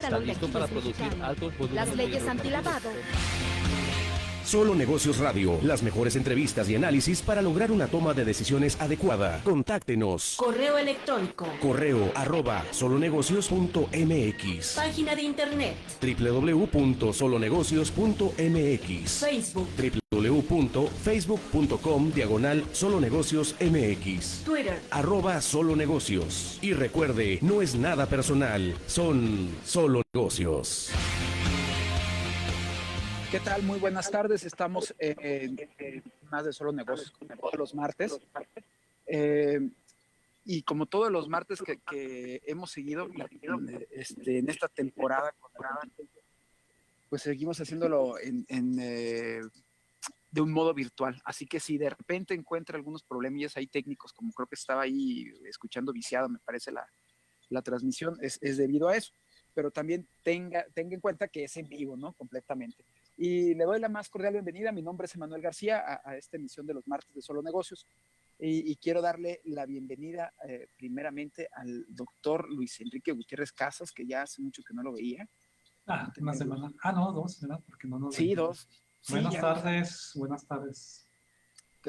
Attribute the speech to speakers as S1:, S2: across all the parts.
S1: escalón de
S2: listo para
S1: activos
S2: producir
S1: mexicanos.
S2: altos volúmenes
S1: Las
S2: de
S1: leyes
S2: hidrocarburos.
S1: antilavado.
S3: Solo Negocios Radio, las mejores entrevistas y análisis para lograr una toma de decisiones adecuada. Contáctenos.
S4: Correo electrónico.
S3: Correo@solonegocios.mx.
S4: Página de internet.
S3: www.solonegocios.mx.
S4: Facebook.
S3: www.facebook.com/solonegociosmx.
S4: Twitter.
S3: @solonegocios. Y recuerde, no es nada personal, son solo negocios.
S5: ¿Qué tal? Muy buenas tardes. Estamos en más de Solo Negocios, como todos los martes. Y como todos los martes que hemos seguido en esta temporada, pues seguimos haciéndolo de un modo virtual. Así que si de repente encuentra algunos problemillas ahí técnicos, como creo que estaba ahí escuchando viciado, me parece la transmisión, es debido a eso. Pero también tenga en cuenta que es en vivo, ¿no? Completamente. Y le doy la más cordial bienvenida. Mi nombre es Emanuel García a esta emisión de los martes de Solo Negocios. Y quiero darle la bienvenida primeramente al doctor Luis Enrique Gutiérrez Casas, que ya hace mucho que no lo veía.
S6: Una semana. No, dos, ¿verdad? Porque no nos
S5: Sí,
S6: veíamos.
S5: dos. Sí,
S6: buenas tardes, buenas tardes.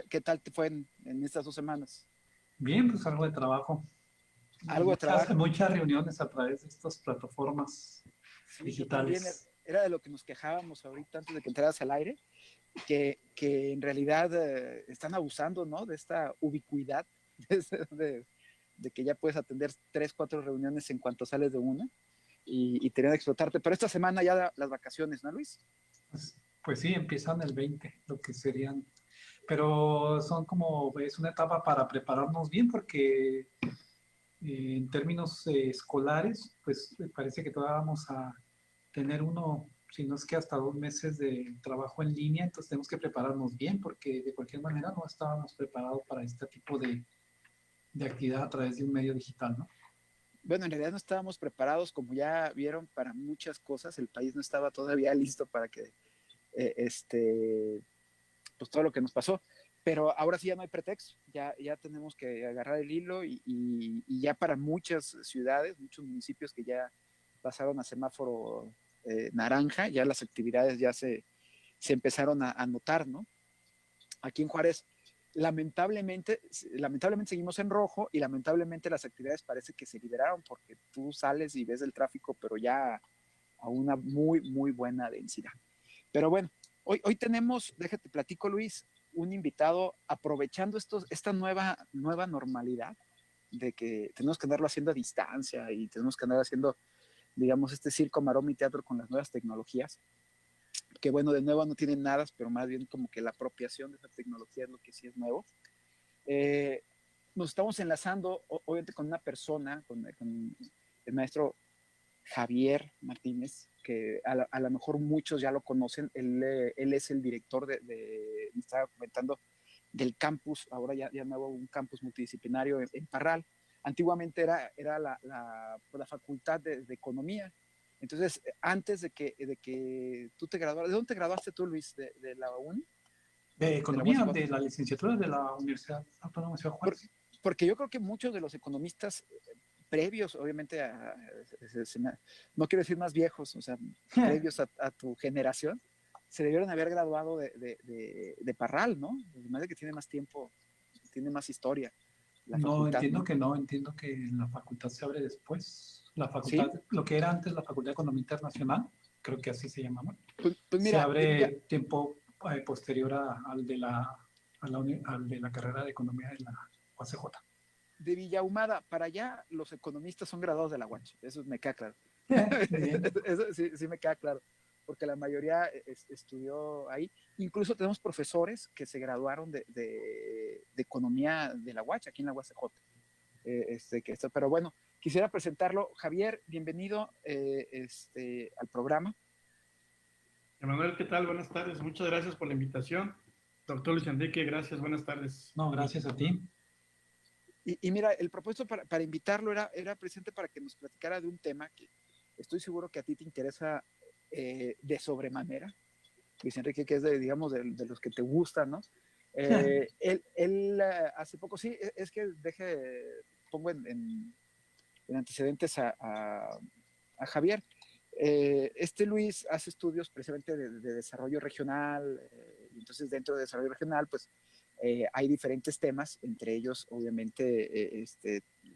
S5: ¿Qué tal te fue en estas 2 semanas?
S6: Bien, pues algo de trabajo.
S5: Algo de trabajo.
S6: Muchas reuniones a través de estas plataformas digitales.
S5: También era de lo que nos quejábamos ahorita antes de que entraras al aire, que en realidad están abusando, ¿no? De esta ubicuidad, de que ya puedes atender 3, 4 reuniones en cuanto sales de una y tener que explotarte. Pero esta semana ya las vacaciones, ¿no, Luis?
S6: Pues sí, empiezan el 20, lo que serían. Pero es una etapa para prepararnos bien porque en términos escolares, pues parece que todavía vamos a tener si no es que hasta 2 meses de trabajo en línea, entonces tenemos que prepararnos bien porque de cualquier manera no estábamos preparados para este tipo de actividad a través de un medio digital, ¿no?
S5: Bueno, en realidad no estábamos preparados, como ya vieron, para muchas cosas. El país no estaba todavía listo para que, pues todo lo que nos pasó. Pero ahora sí ya no hay pretexto, ya tenemos que agarrar el hilo y ya para muchas ciudades, muchos municipios que ya pasaron a semáforo naranja, ya las actividades ya se empezaron a notar, ¿no? Aquí en Juárez, lamentablemente seguimos en rojo y lamentablemente las actividades parece que se liberaron porque tú sales y ves el tráfico, pero ya a una muy, muy buena densidad. Pero bueno, hoy tenemos, déjate platico, Luis, un invitado aprovechando esta nueva normalidad de que tenemos que andarlo haciendo a distancia y tenemos que andar haciendo, digamos, este circo, maroma y teatro con las nuevas tecnologías, que bueno, de nuevo no tienen nada, pero más bien como que la apropiación de esa tecnología es lo que sí es nuevo. Nos estamos enlazando, obviamente, con una persona, con el maestro Javier Martínez, que a lo mejor muchos ya lo conocen. Él es el director me estaba comentando, del campus, ahora ya nuevo, un campus multidisciplinario en Parral. Antiguamente era la facultad de economía. Entonces, antes de que tú te graduaras, ¿de dónde te graduaste tú, Luis? ¿De la UNI?
S6: De economía, de la licenciatura de la Universidad Autónoma de Ciudad Juárez.
S5: Porque yo creo que muchos de los economistas previos, obviamente, no quiero decir más viejos, o sea, previos a tu generación, se debieron haber graduado de Parral, ¿no? Además de que tiene más tiempo, tiene más historia.
S6: Entiendo que la facultad se abre después. La facultad, ¿sí? Lo que era antes la Facultad de Economía Internacional, creo que así se llamaba,
S5: pues mira,
S6: se abre tiempo posterior al de la carrera de Economía de la UACJ.
S5: De Villahumada para allá, los economistas son graduados de la UACH, eso me queda claro. Eso sí me queda claro, porque la mayoría estudió ahí. Incluso tenemos profesores que se graduaron de economía de la UACH, aquí en la UACJ. Pero bueno, quisiera presentarlo. Javier, bienvenido al programa.
S7: Emanuel, ¿qué tal? Buenas tardes, muchas gracias por la invitación. Doctor Luis Enrique, gracias, buenas tardes.
S6: No, gracias a ti.
S5: Y mira, el propósito para invitarlo era presente para que nos platicara de un tema que estoy seguro que a ti te interesa de sobremanera. Luis Enrique, que es digamos, de los que te gustan, ¿no? Él hace poco, sí, es que pongo en antecedentes a Javier. Luis hace estudios precisamente de desarrollo regional, y entonces dentro de desarrollo regional, pues hay diferentes temas, entre ellos, obviamente,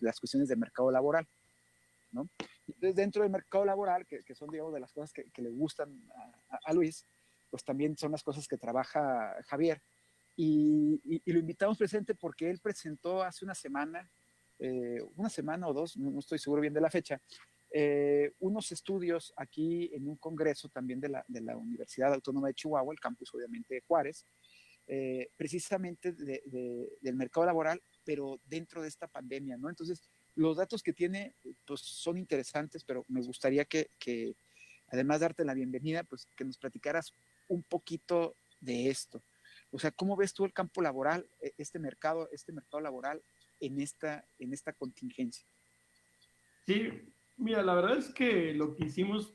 S5: las cuestiones de mercado laboral, ¿no? Entonces, dentro del mercado laboral, que son, digamos, de las cosas que le gustan a Luis, pues también son las cosas que trabaja Javier. Y lo invitamos presente porque él presentó hace una semana o dos, no estoy seguro bien de la fecha, unos estudios aquí en un congreso también de la Universidad Autónoma de Chihuahua, el campus obviamente de Juárez, precisamente del mercado laboral, pero dentro de esta pandemia, ¿no? Entonces, los datos que tiene, pues son interesantes, pero me gustaría que además de darte la bienvenida, pues que nos platicaras un poquito de esto. O sea, ¿cómo ves tú el campo laboral, este mercado laboral en esta contingencia?
S7: Sí, mira, la verdad es que lo que hicimos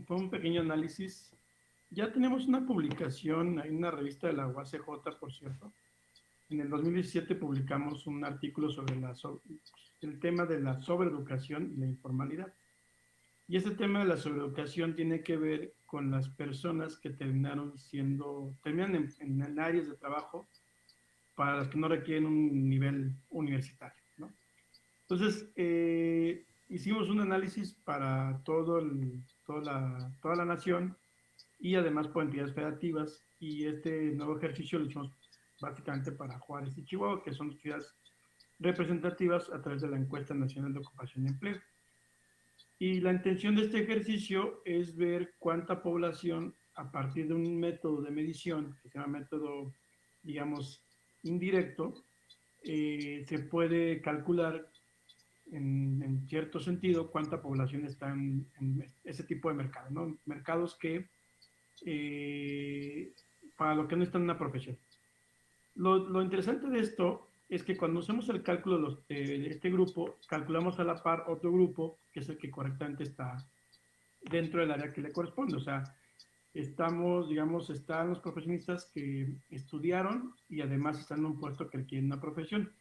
S7: fue un pequeño análisis. Ya tenemos una publicación en una revista de la UACJ, por cierto. En el 2017 publicamos un artículo sobre el tema de la sobreeducación y la informalidad. Y ese tema de la sobreeducación tiene que ver con las personas que terminan en áreas de trabajo para las que no requieren un nivel universitario, ¿no? Entonces, hicimos un análisis para toda la nación y además por entidades federativas, y este nuevo ejercicio lo hicimos básicamente para Juárez y Chihuahua, que son ciudades representativas a través de la Encuesta Nacional de Ocupación y Empleo. Y la intención de este ejercicio es ver cuánta población, a partir de un método de medición, que se llama método, digamos, indirecto, se puede calcular en cierto sentido cuánta población está en ese tipo de mercado, ¿no? Mercados que para lo que no están en una profesión. Lo interesante de esto es que cuando hacemos el cálculo de este grupo, calculamos a la par otro grupo, que es el que correctamente está dentro del área que le corresponde. O sea, están los profesionistas que estudiaron y además están en un puesto que requieren una profesión.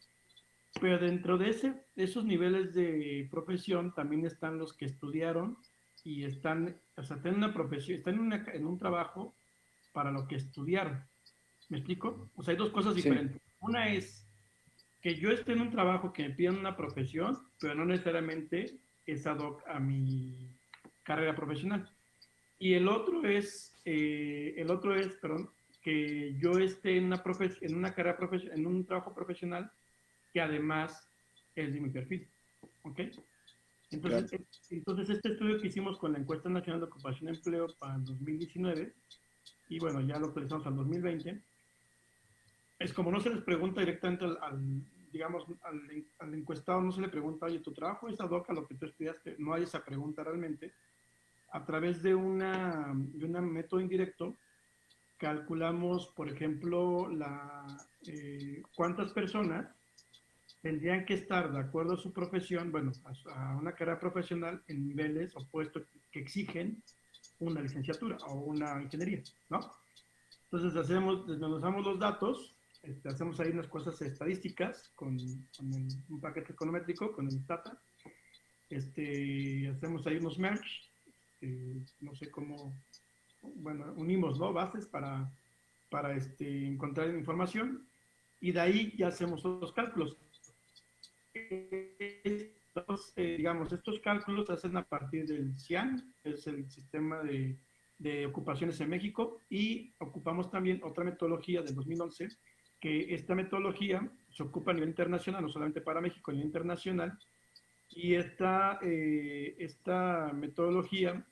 S7: Pero dentro de esos niveles de profesión también están los que estudiaron y están en una profesión, están en un trabajo para lo que estudiaron. ¿Me explico? O sea, hay dos cosas diferentes. Sí. Una es que yo esté en un trabajo que me pidan una profesión, pero no necesariamente es ad hoc a mi carrera profesional. Y el otro es, que yo esté en un trabajo profesional que además es de mi perfil. ¿Ok? Entonces, claro. Entonces, este estudio que hicimos con la Encuesta Nacional de Ocupación y Empleo para el 2019, y bueno, ya lo actualizamos al 2020, es como no se les pregunta directamente al encuestado, no se le pregunta, oye, ¿tu trabajo es ad hoc a lo que tú estudiaste? No hay esa pregunta realmente. A través de un método indirecto, calculamos, por ejemplo, cuántas personas tendrían que estar, de acuerdo a su profesión, bueno, a una carrera profesional, en niveles o puestos que exigen una licenciatura o una ingeniería, ¿no? Entonces desmenuzamos los datos, hacemos ahí unas cosas estadísticas con un paquete econométrico, con el data, hacemos ahí unos merge, no sé cómo, bueno, unimos, ¿no?, bases para encontrar información, y de ahí ya hacemos los cálculos. Estos cálculos se hacen a partir del CIAN, es el Sistema de Ocupaciones en México, y ocupamos también otra metodología del 2011, que esta metodología se ocupa a nivel internacional, no solamente para México, a nivel internacional, y esta metodología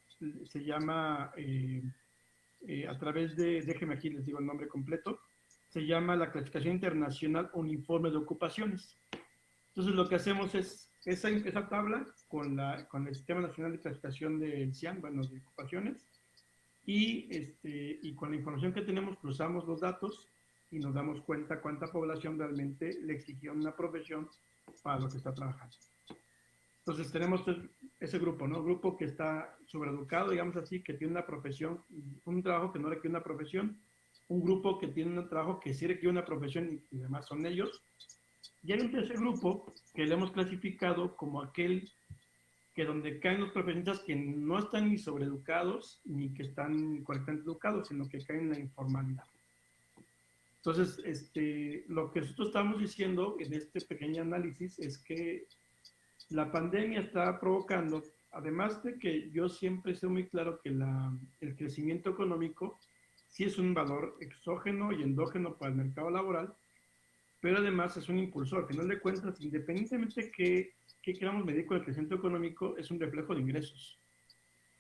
S7: se llama, a través déjeme aquí, les digo el nombre completo, se llama la Clasificación Internacional Uniforme de Ocupaciones. Entonces, lo que hacemos es esa tabla con el Sistema Nacional de Clasificación del CIAN, bueno, de ocupaciones, y con la información que tenemos cruzamos los datos y nos damos cuenta cuánta población realmente le exigió una profesión para lo que está trabajando. Entonces, tenemos ese grupo, ¿no? Grupo que está sobreeducado, digamos así, que tiene una profesión, un trabajo que no requiere una profesión, un grupo que tiene un trabajo que sí requiere una profesión y además son ellos. Y hay un tercer grupo que le hemos clasificado como aquel que donde caen los profesionistas que no están ni sobreeducados ni que están correctamente educados, sino que caen en la informalidad. Entonces, lo que nosotros estamos diciendo en este pequeño análisis es que la pandemia está provocando, además de que yo siempre sé muy claro que el crecimiento económico sí es un valor exógeno y endógeno para el mercado laboral, pero además es un impulsor. Al final de cuentas, independientemente que queramos medir con el crecimiento económico, es un reflejo de ingresos.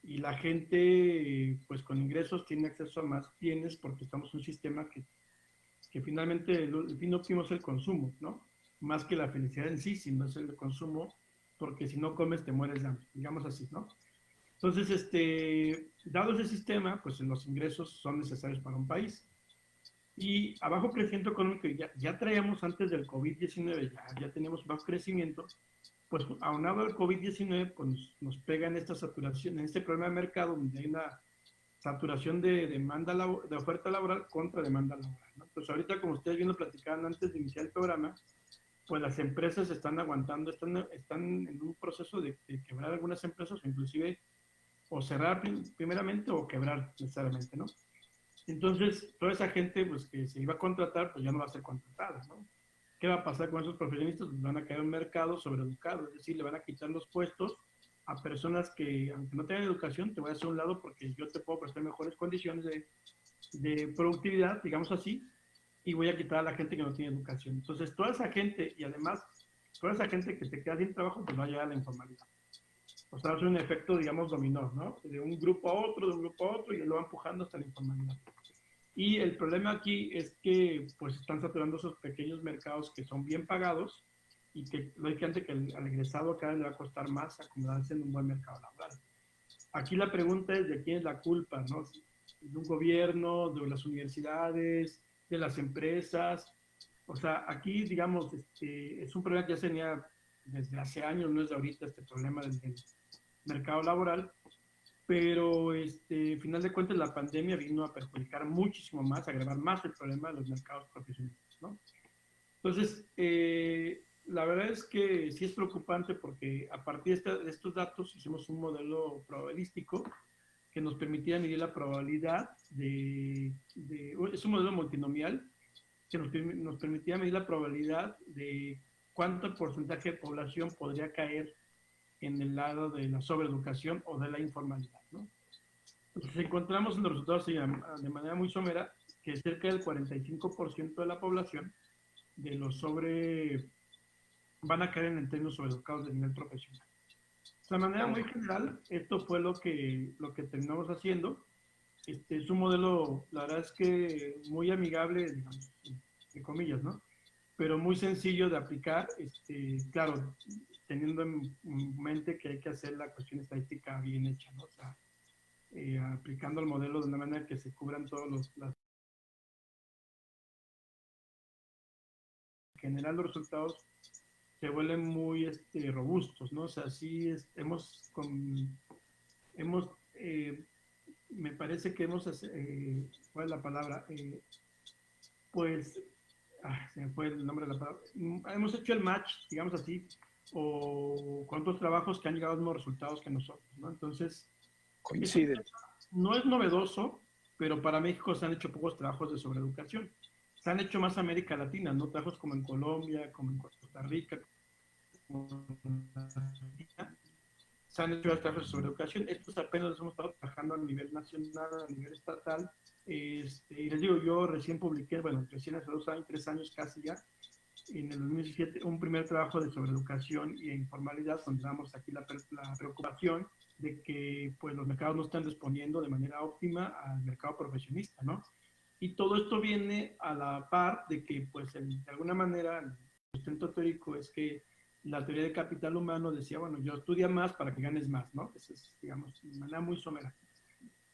S7: Y la gente, pues con ingresos, tiene acceso a más bienes porque estamos en un sistema que finalmente el fin óptimo es el consumo, ¿no? Más que la felicidad en sí, sino es el consumo, porque si no comes te mueres de hambre, digamos así, ¿no? Entonces, dado ese sistema, pues los ingresos son necesarios para un país. Y a bajo crecimiento económico, ya traíamos antes del COVID-19, ya teníamos bajo crecimiento, pues aunado al COVID-19, pues nos pega en esta saturación, en este problema de mercado, donde hay una saturación de demanda, de oferta laboral contra demanda laboral, ¿no? Pues ahorita, como ustedes bien lo platicaban antes de iniciar el programa, pues las empresas están aguantando, están en un proceso de quebrar algunas empresas, o inclusive o cerrar primeramente o quebrar necesariamente, ¿no? Entonces, toda esa gente pues, que se iba a contratar, pues ya no va a ser contratada, ¿no? ¿Qué va a pasar con esos profesionistas? Pues van a caer en un mercado sobreeducado, es decir, le van a quitar los puestos a personas que, aunque no tengan educación, te voy a hacer a un lado porque yo te puedo prestar mejores condiciones de productividad, digamos así, y voy a quitar a la gente que no tiene educación. Entonces, toda esa gente, y además, toda esa gente que se queda sin trabajo, pues va a llegar a la informalidad. O sea, es un efecto, digamos, dominó, ¿no? De un grupo a otro, de un grupo a otro, y lo va empujando hasta la informalidad. Y el problema aquí es que, pues, están saturando esos pequeños mercados que son bien pagados, y que, lógicamente, que al egresado cada vez le va a costar más acomodarse en un buen mercado laboral. Aquí la pregunta es de quién es la culpa, ¿no? ¿De un gobierno, de las universidades, de las empresas? O sea, aquí, digamos, es un problema que ya se tenía desde hace años, no es de ahorita este problema del mercado laboral, pero final de cuentas la pandemia vino a perjudicar muchísimo más, a agravar más el problema de los mercados profesionales, ¿no? Entonces, la verdad es que sí es preocupante porque a partir de estos datos hicimos un modelo probabilístico que nos permitía medir la probabilidad es un modelo multinomial que nos permitía medir la probabilidad de cuánto porcentaje de población podría caer en el lado de la sobreeducación o de la informalidad, ¿no? Entonces encontramos en los resultados de manera muy somera que cerca del 45% de la población de los van a caer en términos sobreeducados de nivel profesional. De manera muy general, esto fue lo que terminamos haciendo. Es un modelo, la verdad es que muy amigable, digamos, entre comillas, ¿no? Pero muy sencillo de aplicar, claro, teniendo en mente que hay que hacer la cuestión estadística bien hecha, ¿no? O sea, aplicando el modelo de una manera que se cubran todos en general los resultados se vuelven muy robustos, ¿no? O sea, sí me parece que ¿cuál es la palabra? Pues, se me fue el nombre de la palabra. Hemos hecho el match, digamos así, o con otros trabajos que han llegado a los mismos resultados que nosotros, ¿no? Entonces,
S5: coinciden.
S7: No es novedoso, pero para México se han hecho pocos trabajos de sobreeducación. Se han hecho más América Latina, ¿no? Trabajos como en Colombia, como en Costa Rica, como en Argentina. Se han hecho trabajos sobre educación. Estos apenas los hemos estado trabajando a nivel nacional, a nivel estatal. Y les digo, yo recién publiqué, recién hace 2 años, 3 años casi ya, en el 2017, un primer trabajo de sobreeducación y informalidad, donde damos aquí la preocupación de que pues, los mercados no están respondiendo de manera óptima al mercado profesionista, ¿no? Y todo esto viene a la par de que, pues, de alguna manera, el sustento teórico es que la teoría de capital humano decía, bueno, yo estudia más para que ganes más, ¿no? Eso es, digamos, de manera muy somera.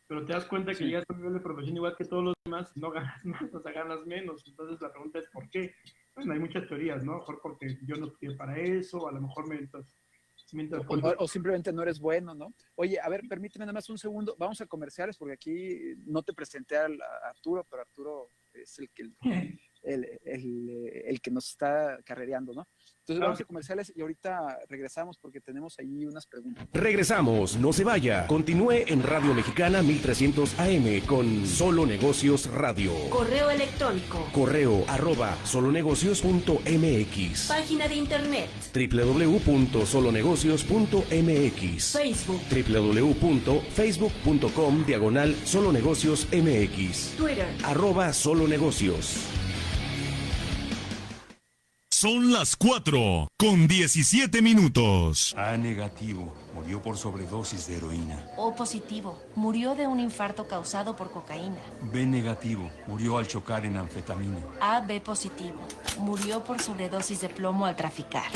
S7: Pero te das cuenta que llegas a un nivel de profesión igual que todos los demás, no ganas más, o sea, ganas menos. Entonces la pregunta es, ¿por qué? Bueno, hay muchas teorías, ¿no? A lo mejor porque yo no estudié para eso, a lo mejor mientras
S5: o simplemente no eres bueno, ¿no? Oye, a ver, permíteme nada más un segundo. Vamos a comerciales porque aquí no te presenté a Arturo, pero Arturo es el que el que nos está carrereando, ¿no? Entonces vamos a comerciales y ahorita regresamos porque tenemos ahí unas preguntas.
S3: Regresamos, no se vaya. Continúe en Radio Mexicana 1300 AM con Solo Negocios Radio.
S4: Correo electrónico.
S3: Correo @solonegocios.mx.
S4: Página de internet.
S3: www.solonegocios.mx.
S4: Facebook.
S3: www.facebook.com/solonegociosmx.
S4: Twitter.
S3: @solonegocios.
S1: Son las 4:17.
S2: A negativo, murió por sobredosis de heroína.
S8: O positivo, murió de un infarto causado por cocaína.
S2: B negativo, murió al chocar en anfetamina.
S8: AB positivo, murió por sobredosis de plomo al traficar.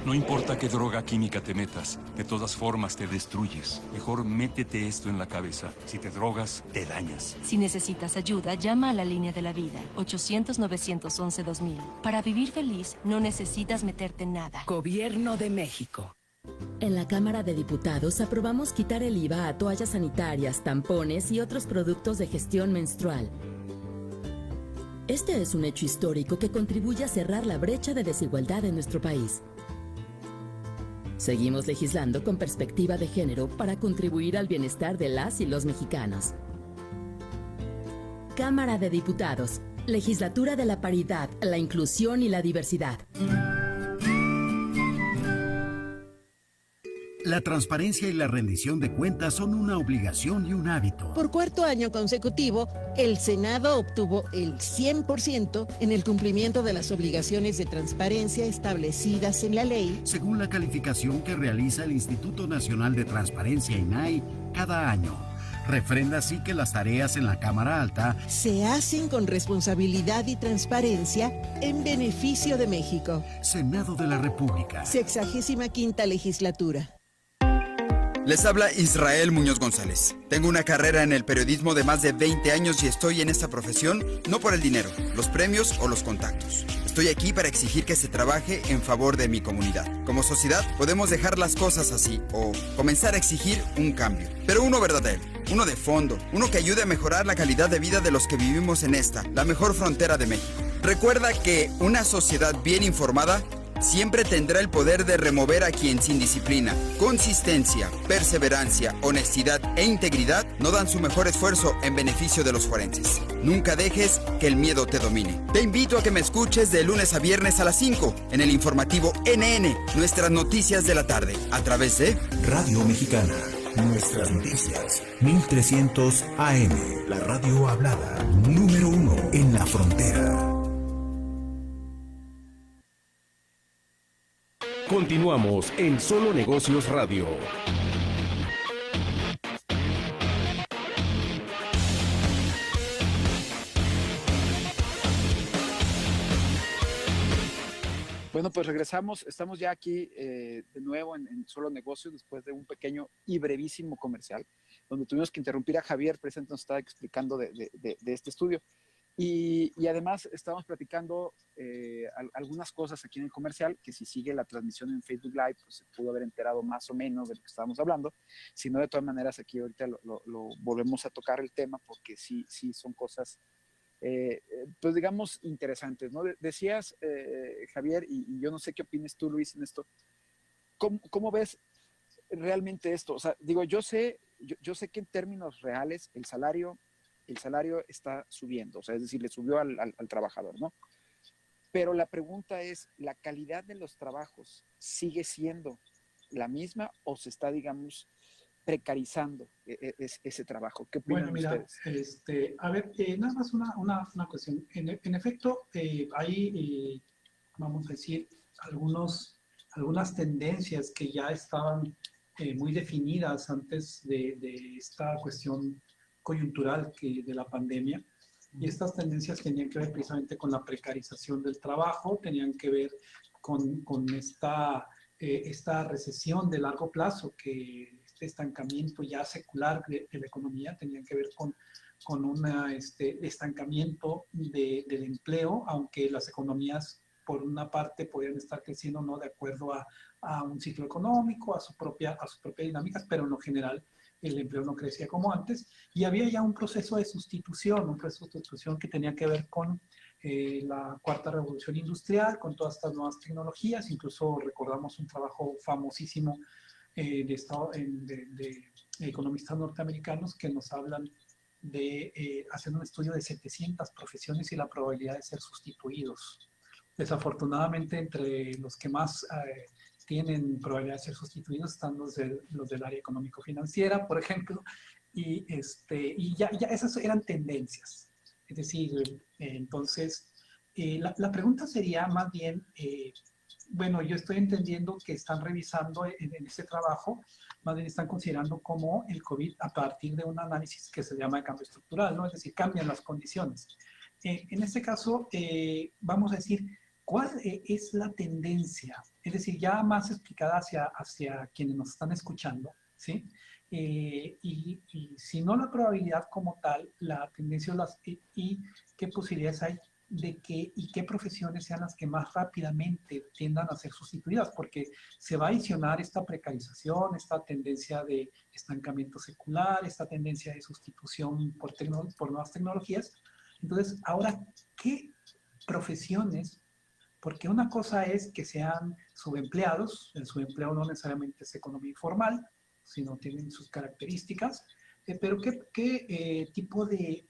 S2: No importa qué droga química te metas, de todas formas te destruyes. Mejor métete esto en la cabeza. Si te drogas, te dañas.
S8: Si necesitas ayuda, llama a la línea de la vida, 800-911-2000. Para vivir feliz, no necesitas meterte en nada.
S9: Gobierno de México.
S10: En la Cámara de Diputados aprobamos quitar el IVA a toallas sanitarias, tampones y otros productos de gestión menstrual. Este es un hecho histórico que contribuye a cerrar la brecha de desigualdad en nuestro país. Seguimos legislando con perspectiva de género para contribuir al bienestar de las y los mexicanos. Cámara de Diputados, Legislatura de la Paridad, la Inclusión y la Diversidad.
S11: La transparencia y la rendición de cuentas son una obligación y un hábito.
S12: Por cuarto año consecutivo, el Senado obtuvo el 100% en el cumplimiento de las obligaciones de transparencia establecidas en la ley,
S11: según la calificación que realiza el Instituto Nacional de Transparencia INAI cada año. Refrenda así que las tareas en la Cámara Alta
S12: se hacen con responsabilidad y transparencia en beneficio de México.
S11: Senado de la República.
S12: 65ª legislatura.
S13: Les habla Israel Muñoz González. Tengo una carrera en el periodismo de más de 20 años y estoy en esta profesión no por el dinero, los premios o los contactos. Estoy aquí para exigir que se trabaje en favor de mi comunidad. Como sociedad podemos dejar las cosas así o comenzar a exigir un cambio. Pero uno verdadero, uno de fondo, uno que ayude a mejorar la calidad de vida de los que vivimos en esta, la mejor frontera de México. Recuerda que una sociedad bien informada siempre tendrá el poder de remover a quien sin disciplina, consistencia, perseverancia, honestidad e integridad no dan su mejor esfuerzo en beneficio de los forenses. Nunca dejes que el miedo te domine. Te invito a que me escuches de lunes a viernes a las 5 en el informativo NN, nuestras noticias de la tarde, a través de
S14: Radio Mexicana. Nuestras noticias, 1300 AM, la radio hablada, número 1 en la frontera.
S3: Continuamos en Solo Negocios Radio.
S5: Bueno, pues regresamos. Estamos ya aquí de nuevo en Solo Negocios después de un pequeño y brevísimo comercial, donde tuvimos que interrumpir a Javier, precisamente nos estaba explicando de este estudio. Y además estamos platicando algunas cosas aquí en el comercial, que si sigue la transmisión en Facebook Live, pues se pudo haber enterado más o menos de lo que estábamos hablando. Si no, de todas maneras, aquí ahorita lo volvemos a tocar el tema, porque sí son cosas, pues digamos, interesantes, ¿no? Decías, Javier, y yo no sé qué opines tú, Luis, en esto. ¿Cómo ves realmente esto? O sea, digo, yo sé que en términos reales el salario está subiendo, o sea, es decir, le subió al trabajador, ¿no? Pero la pregunta es, ¿la calidad de los trabajos sigue siendo la misma o se está, digamos, precarizando ese trabajo? ¿Qué opinan ustedes?
S6: A ver, nada más una cuestión. En efecto, hay, vamos a decir, algunas tendencias que ya estaban muy definidas antes de esta cuestión coyuntural de la pandemia, y estas tendencias tenían que ver precisamente con la precarización del trabajo, tenían que ver con esta recesión de largo plazo, que este estancamiento ya secular de la economía, tenían que ver con un estancamiento del empleo, aunque las economías por una parte podrían estar creciendo no de acuerdo a un ciclo económico, a su propia dinámica, pero en lo general el empleo no crecía como antes, y había ya un proceso de sustitución que tenía que ver con la cuarta revolución industrial con todas estas nuevas tecnologías. Incluso recordamos un trabajo famosísimo de economistas norteamericanos que nos hablan de hacer un estudio de 700 profesiones y la probabilidad de ser sustituidos. Desafortunadamente, entre los que más tienen probabilidad de ser sustituidos están los del área económico-financiera, por ejemplo, y ya esas eran tendencias. Es decir, entonces, la pregunta sería más bien, bueno, yo estoy entendiendo que están revisando en este trabajo, más bien están considerando como el COVID a partir de un análisis que se llama de cambio estructural, ¿no? Es decir, cambian las condiciones. En este caso, vamos a decir, ¿cuál es la tendencia? Es decir, ya más explicada hacia quienes nos están escuchando, ¿sí? Y si no la probabilidad como tal, la tendencia y qué posibilidades hay de que y qué profesiones sean las que más rápidamente tiendan a ser sustituidas, porque se va a adicionar esta precarización, esta tendencia de estancamiento secular, esta tendencia de sustitución por nuevas tecnologías. Entonces, ahora, ¿qué profesiones? Porque una cosa es que sean subempleados, el subempleo no necesariamente es economía informal, sino tienen sus características, pero ¿qué tipo de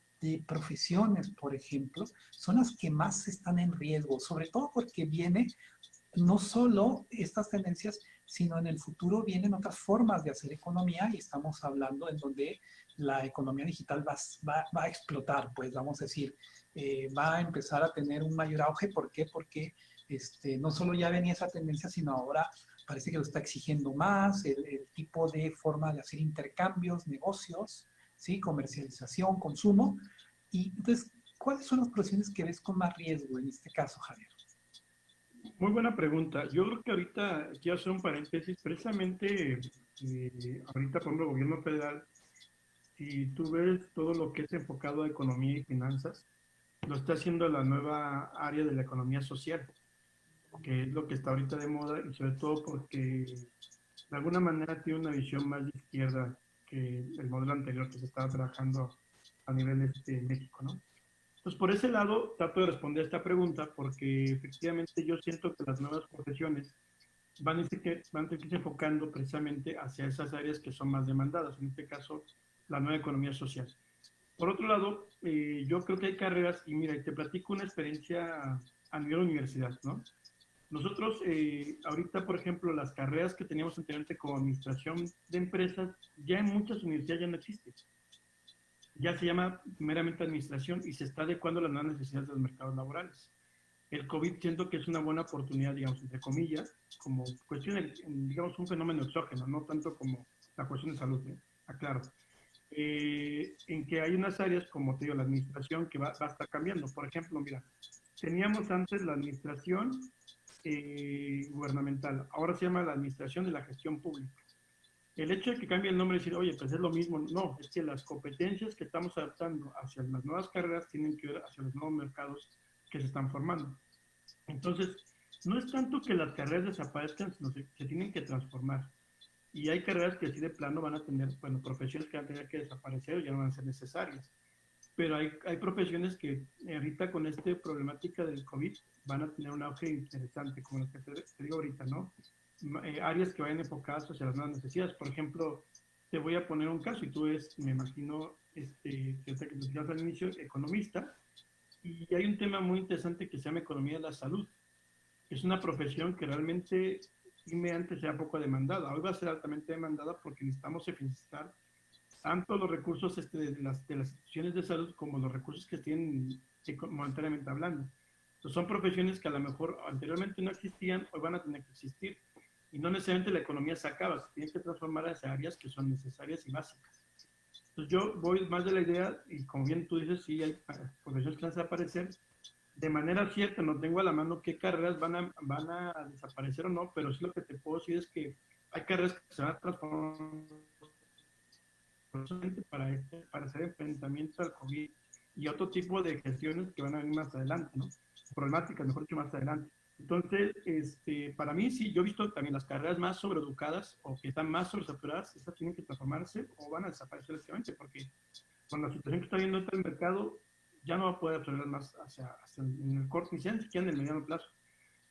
S6: profesiones, por ejemplo, son las que más están en riesgo? Sobre todo porque viene no solo estas tendencias, sino en el futuro vienen otras formas de hacer economía y estamos hablando en donde la economía digital va a explotar, pues vamos a decir, va a empezar a tener un mayor auge. ¿Por qué? Porque no solo ya venía esa tendencia, sino ahora parece que lo está exigiendo más, el tipo de forma de hacer intercambios, negocios, ¿sí? Comercialización, consumo. Y entonces, ¿cuáles son las profesiones que ves con más riesgo en este caso, Javier?
S7: Muy buena pregunta. Yo creo que ahorita quiero hacer un paréntesis. Precisamente, ahorita, por ejemplo, el gobierno federal, si tú ves todo lo que es enfocado a economía y finanzas, lo está haciendo la nueva área de la economía social, que es lo que está ahorita de moda, y sobre todo porque de alguna manera tiene una visión más de izquierda que el modelo anterior que se estaba trabajando a nivel México, ¿no? Entonces, por ese lado, trato de responder a esta pregunta porque efectivamente yo siento que las nuevas profesiones van a tener que irse enfocando precisamente hacia esas áreas que son más demandadas, en este caso, la nueva economía social. Por otro lado, yo creo que hay carreras, y mira, te platico una experiencia a nivel universidad, ¿no? Nosotros, ahorita, por ejemplo, las carreras que teníamos anteriormente como administración de empresas, ya en muchas universidades ya no existen. Ya se llama meramente administración y se está adecuando a las nuevas necesidades de los mercados laborales. El COVID siento que es una buena oportunidad, digamos, entre comillas, como cuestión, digamos, un fenómeno exógeno, no tanto como la cuestión de salud, ¿eh? Aclaro. En que hay unas áreas, como te digo, la administración que va a estar cambiando. Por ejemplo, mira, teníamos antes la administración gubernamental, ahora se llama la administración de la gestión pública. El hecho de que cambie el nombre y decir, oye, pues es lo mismo, no, es que las competencias que estamos adaptando hacia las nuevas carreras tienen que ver hacia los nuevos mercados que se están formando. Entonces, no es tanto que las carreras desaparezcan, sino que se tienen que transformar. Y hay carreras que así de plano van a tener, bueno, profesiones que van a tener que desaparecer o ya no van a ser necesarias. Pero hay profesiones que ahorita con esta problemática del COVID van a tener un auge interesante, como lo que te digo ahorita, ¿no? Áreas que vayan enfocadas hacia las nuevas necesidades. Por ejemplo, te voy a poner un caso, y tú eres, me imagino, que te decías al inicio, economista, y hay un tema muy interesante que se llama economía de la salud. Es una profesión que realmente antes era poco demandada, hoy va a ser altamente demandada porque necesitamos eficientar tanto los recursos de las instituciones de salud como los recursos que tienen monetariamente hablando. Entonces, son profesiones que a lo mejor anteriormente no existían, hoy van a tener que existir. Y no necesariamente la economía se acaba, se tiene que transformar hacia áreas que son necesarias y básicas. Entonces yo voy más de la idea, y como bien tú dices, sí hay profesiones que van a desaparecer. De manera cierta, no tengo a la mano qué carreras van a desaparecer o no, pero sí lo que te puedo decir es que hay carreras que se van a transformar para hacer enfrentamiento al COVID y otro tipo de gestiones que van a venir más adelante, ¿no? Problemáticas, mejor dicho, más adelante. Entonces, para mí sí, yo he visto también las carreras más sobreeducadas o que están más sobresaturadas, estas tienen que transformarse o van a desaparecer básicamente, porque con la situación que está viendo el mercado, ya no va a poder absorber más hacia en el corto, ni siquiera en el mediano plazo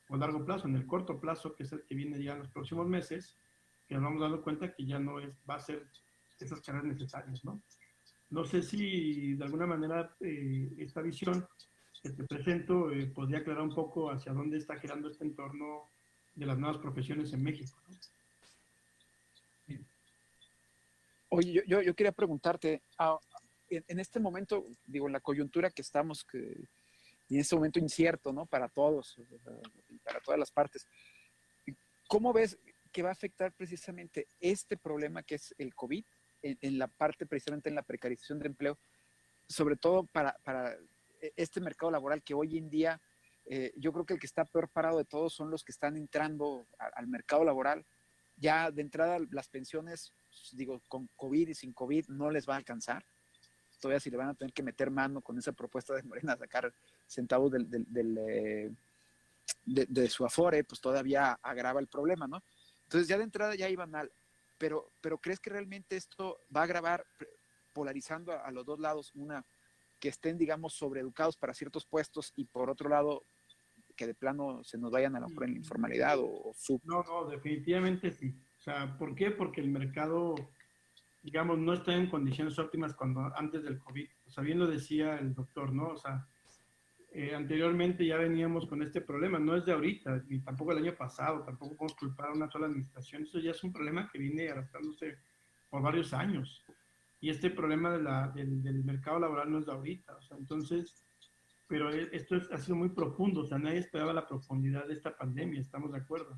S7: o largo plazo. En el corto plazo, que es el que viene ya en los próximos meses, que nos vamos dando cuenta que ya no va a ser esas carreras necesarias, ¿no? No sé si de alguna manera esta visión que te presento podría aclarar un poco hacia dónde está girando este entorno de las nuevas profesiones en México, ¿no?
S5: Oye, yo quería preguntarte, en este momento, digo, en la coyuntura que estamos, y en este momento incierto, ¿no? Para todos, para todas las partes, ¿cómo ves que va a afectar precisamente este problema que es el COVID en la parte, precisamente en la precarización de empleo, sobre todo para este mercado laboral que hoy en día, yo creo que el que está peor parado de todos son los que están entrando al mercado laboral? Ya de entrada las pensiones, digo, con COVID y sin COVID no les va a alcanzar. Todavía si le van a tener que meter mano con esa propuesta de Morena, sacar centavos de su Afore, pues todavía agrava el problema, ¿no? Entonces ya de entrada ya iba mal, pero ¿crees que realmente esto va a agravar, polarizando a los dos lados, una, que estén, digamos, sobreeducados para ciertos puestos, y por otro lado, que de plano se nos vayan a lo mejor en la informalidad o sub?
S7: No, definitivamente sí. O sea, ¿por qué? Porque el mercado, digamos, no está en condiciones óptimas antes del COVID. O sea, bien lo decía el doctor, ¿no? O sea, anteriormente ya veníamos con este problema, no es de ahorita, ni tampoco el año pasado, tampoco podemos culpar a una sola administración. Eso ya es un problema que viene arrastrándose por varios años. Y este problema del mercado laboral no es de ahorita. O sea, entonces, pero esto ha sido muy profundo. O sea, nadie esperaba la profundidad de esta pandemia, estamos de acuerdo.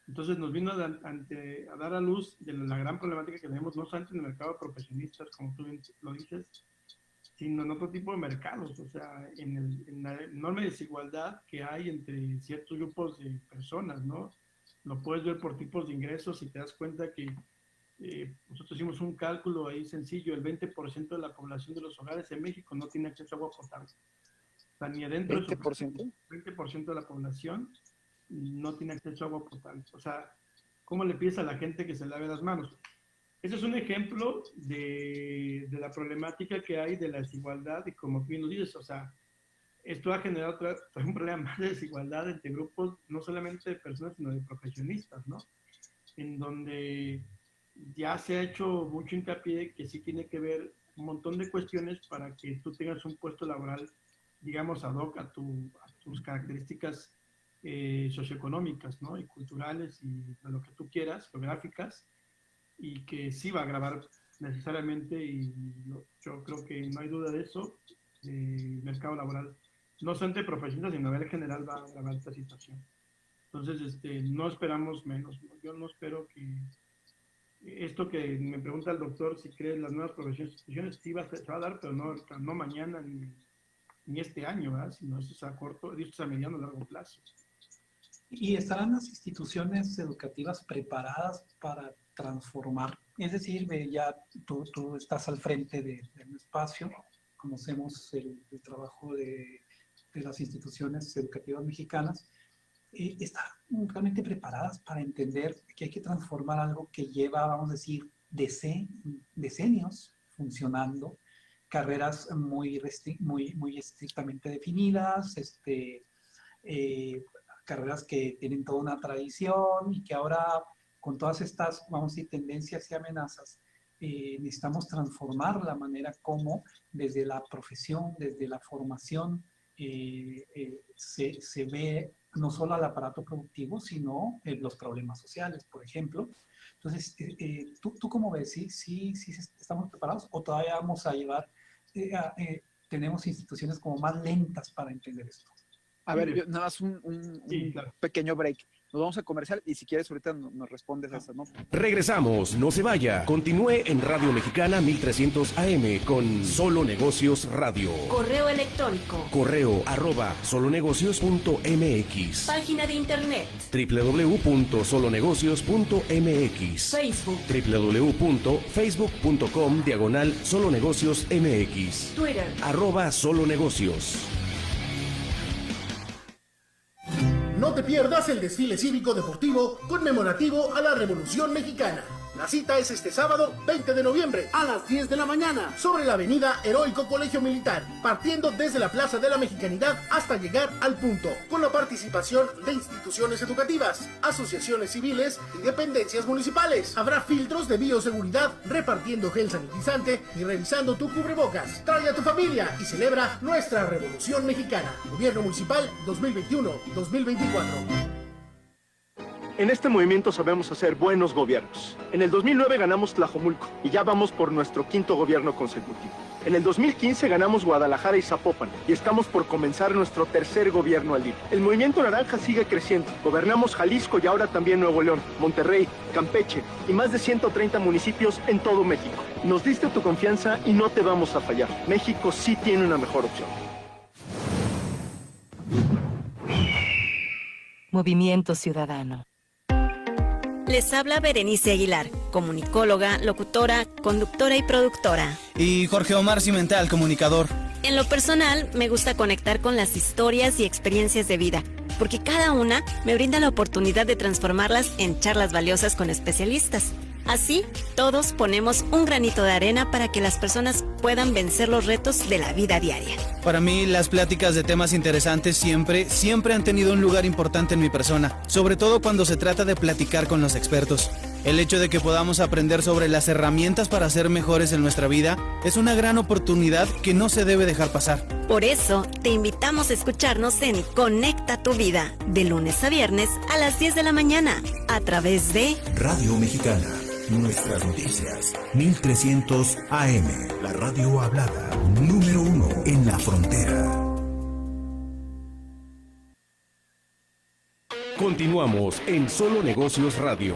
S7: Entonces nos vino a dar a luz de la gran problemática que tenemos, no solamente en el mercado de profesionistas, como tú lo dices, sino en otro tipo de mercados. O sea, en la enorme desigualdad que hay entre ciertos grupos de personas, ¿no? Lo puedes ver por tipos de ingresos y te das cuenta que nosotros hicimos un cálculo ahí sencillo: el 20% de la población de los hogares en México no tiene acceso a agua potable. O sea, ni adentro de 20% de la población no tiene acceso a agua potable. O sea, ¿cómo le pides a la gente que se lave las manos? Ese es un ejemplo de la problemática que hay de la desigualdad, y como tú bien nos dices, o sea, esto va a generar un problema más de desigualdad entre grupos, no solamente de personas, sino de profesionistas, ¿no? En donde ya se ha hecho mucho hincapié que sí tiene que ver un montón de cuestiones para que tú tengas un puesto laboral, digamos, ad hoc a tus características socioeconómicas, ¿no? Y culturales y de lo que tú quieras, geográficas, y que sí va a agravar necesariamente, y yo creo que no hay duda de eso, el mercado laboral, no solamente profesional, sino a nivel general, va a agravar esta situación. Entonces, no esperamos menos, ¿no? Yo no espero que esto que me pregunta el doctor, si cree en las nuevas profesiones, sí se va a dar, pero no mañana ni este año, ¿verdad? Sino esto es a corto, esto es a mediano, largo plazo.
S6: ¿Y estarán las instituciones educativas preparadas para transformar? Es decir, ya tú estás al frente del espacio, conocemos el trabajo de las instituciones educativas mexicanas. ¿Están realmente preparadas para entender que hay que transformar algo que lleva, vamos a decir, decenios funcionando? Carreras muy estrictamente definidas, carreras que tienen toda una tradición, y que ahora, con todas estas, vamos a decir, tendencias y amenazas, necesitamos transformar la manera como desde la profesión, desde la formación, se ve no solo al aparato productivo, sino los problemas sociales, por ejemplo. Entonces, ¿tú cómo ves? ¿Sí estamos preparados, o todavía vamos a llevar, tenemos instituciones como más lentas para entender esto?
S5: A ver, nada más un pequeño break. Nos vamos a comercial, y si quieres ahorita nos respondes a eso, ¿no?
S3: Regresamos, no se vaya. Continúe en Radio Mexicana 1300 AM con Solo Negocios Radio.
S4: Correo electrónico.
S3: Correo @solonegocios.mx.
S4: Página de internet.
S3: www.solonegocios.mx.
S4: Facebook.
S3: www.facebook.com/solonegociosmx.
S4: Twitter.
S3: @solonegocios.
S15: No te pierdas el desfile cívico deportivo conmemorativo a la Revolución Mexicana. La cita es este sábado 20 de noviembre a las 10 de la mañana sobre la avenida Heroico Colegio Militar, partiendo desde la Plaza de la Mexicanidad hasta llegar al punto, con la participación de instituciones educativas, asociaciones civiles y dependencias municipales. Habrá filtros de bioseguridad, repartiendo gel sanitizante y revisando tu cubrebocas. Trae a tu familia y celebra nuestra Revolución Mexicana. Gobierno Municipal 2021-2024.
S16: En este movimiento sabemos hacer buenos gobiernos. En el 2009 ganamos Tlajomulco y ya vamos por nuestro 5º gobierno consecutivo. En el 2015 ganamos Guadalajara y Zapopan y estamos por comenzar nuestro 3er gobierno al hilo. El movimiento naranja sigue creciendo. Gobernamos Jalisco y ahora también Nuevo León, Monterrey, Campeche y más de 130 municipios en todo México. Nos diste tu confianza y no te vamos a fallar. México sí tiene una mejor opción.
S8: Movimiento Ciudadano.
S17: Les habla Berenice Aguilar, comunicóloga, locutora, conductora y productora.
S18: Y Jorge Omar Cimental, comunicador.
S17: En lo personal, me gusta conectar con las historias y experiencias de vida, porque cada una me brinda la oportunidad de transformarlas en charlas valiosas con especialistas. Así, todos ponemos un granito de arena para que las personas puedan vencer los retos de la vida diaria.
S18: Para mí, las pláticas de temas interesantes siempre han tenido un lugar importante en mi persona, sobre todo cuando se trata de platicar con los expertos. El hecho de que podamos aprender sobre las herramientas para ser mejores en nuestra vida es una gran oportunidad que no se debe dejar pasar.
S17: Por eso, te invitamos a escucharnos en Conecta tu Vida, de lunes a viernes a las 10 de la mañana, a través de
S14: Radio Mexicana. Nuestras noticias, 1300 AM, la radio hablada, número 1 en la frontera.
S3: Continuamos en Solo Negocios Radio.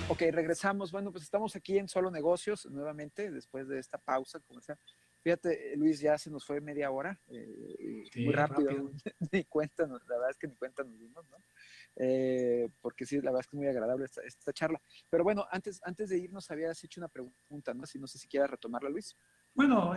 S5: Ok, regresamos. Bueno, pues estamos aquí en Solo Negocios nuevamente, después de esta pausa comercial. Fíjate, Luis, ya se nos fue media hora,
S6: Sí,
S5: muy rápido.
S6: rápido.
S5: Ni cuenta, la verdad es que ni cuenta nos dimos, ¿no? Porque sí, la verdad es que es muy agradable esta charla. Pero bueno, antes de irnos habías hecho una pregunta, ¿no? No sé si quieras retomarla, Luis.
S6: Bueno,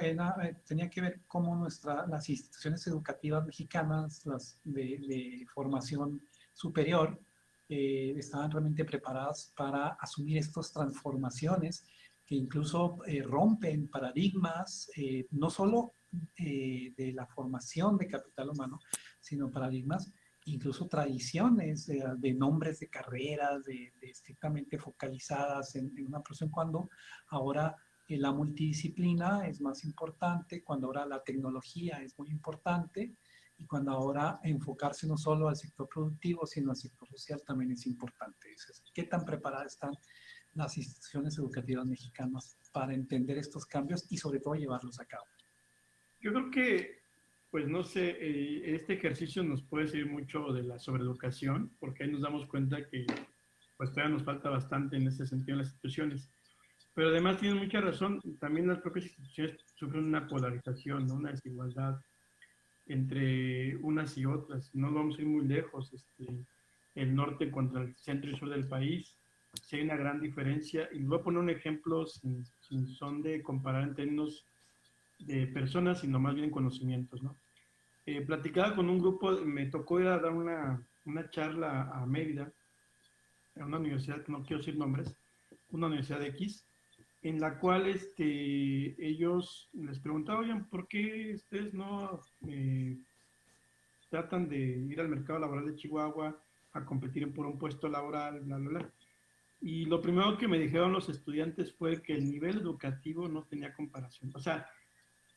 S6: tenía que ver cómo las instituciones educativas mexicanas, las de formación superior, estaban realmente preparadas para asumir estas transformaciones que incluso rompen paradigmas, no solo de la formación de capital humano, sino paradigmas, incluso tradiciones de nombres de carreras, de estrictamente focalizadas en una profesión, cuando ahora la multidisciplina es más importante, cuando ahora la tecnología es muy importante, y cuando ahora enfocarse no solo al sector productivo, sino al sector social también es importante. ¿Qué tan preparadas están las instituciones educativas mexicanas para entender estos cambios y sobre todo llevarlos a cabo?
S7: Yo creo que, pues no sé, este ejercicio nos puede servir mucho de la sobreeducación, porque ahí nos damos cuenta que pues todavía nos falta bastante en ese sentido en las instituciones. Pero además tienes mucha razón, también las propias instituciones sufren una polarización, ¿no? Una desigualdad entre unas y otras. No vamos a ir muy lejos, el norte contra el centro y sur del país. Sí hay una gran diferencia, y voy a poner un ejemplo sin son de comparar en términos de personas, sino más bien en conocimientos, ¿no? Platicaba con un grupo, me tocó ir a dar una charla a Mérida, a una universidad, no quiero decir nombres, una universidad X, en la cual ellos les preguntaban, oigan, ¿por qué ustedes no tratan de ir al mercado laboral de Chihuahua a competir por un puesto laboral, bla, bla, bla? Y lo primero que me dijeron los estudiantes fue que el nivel educativo no tenía comparación. O sea,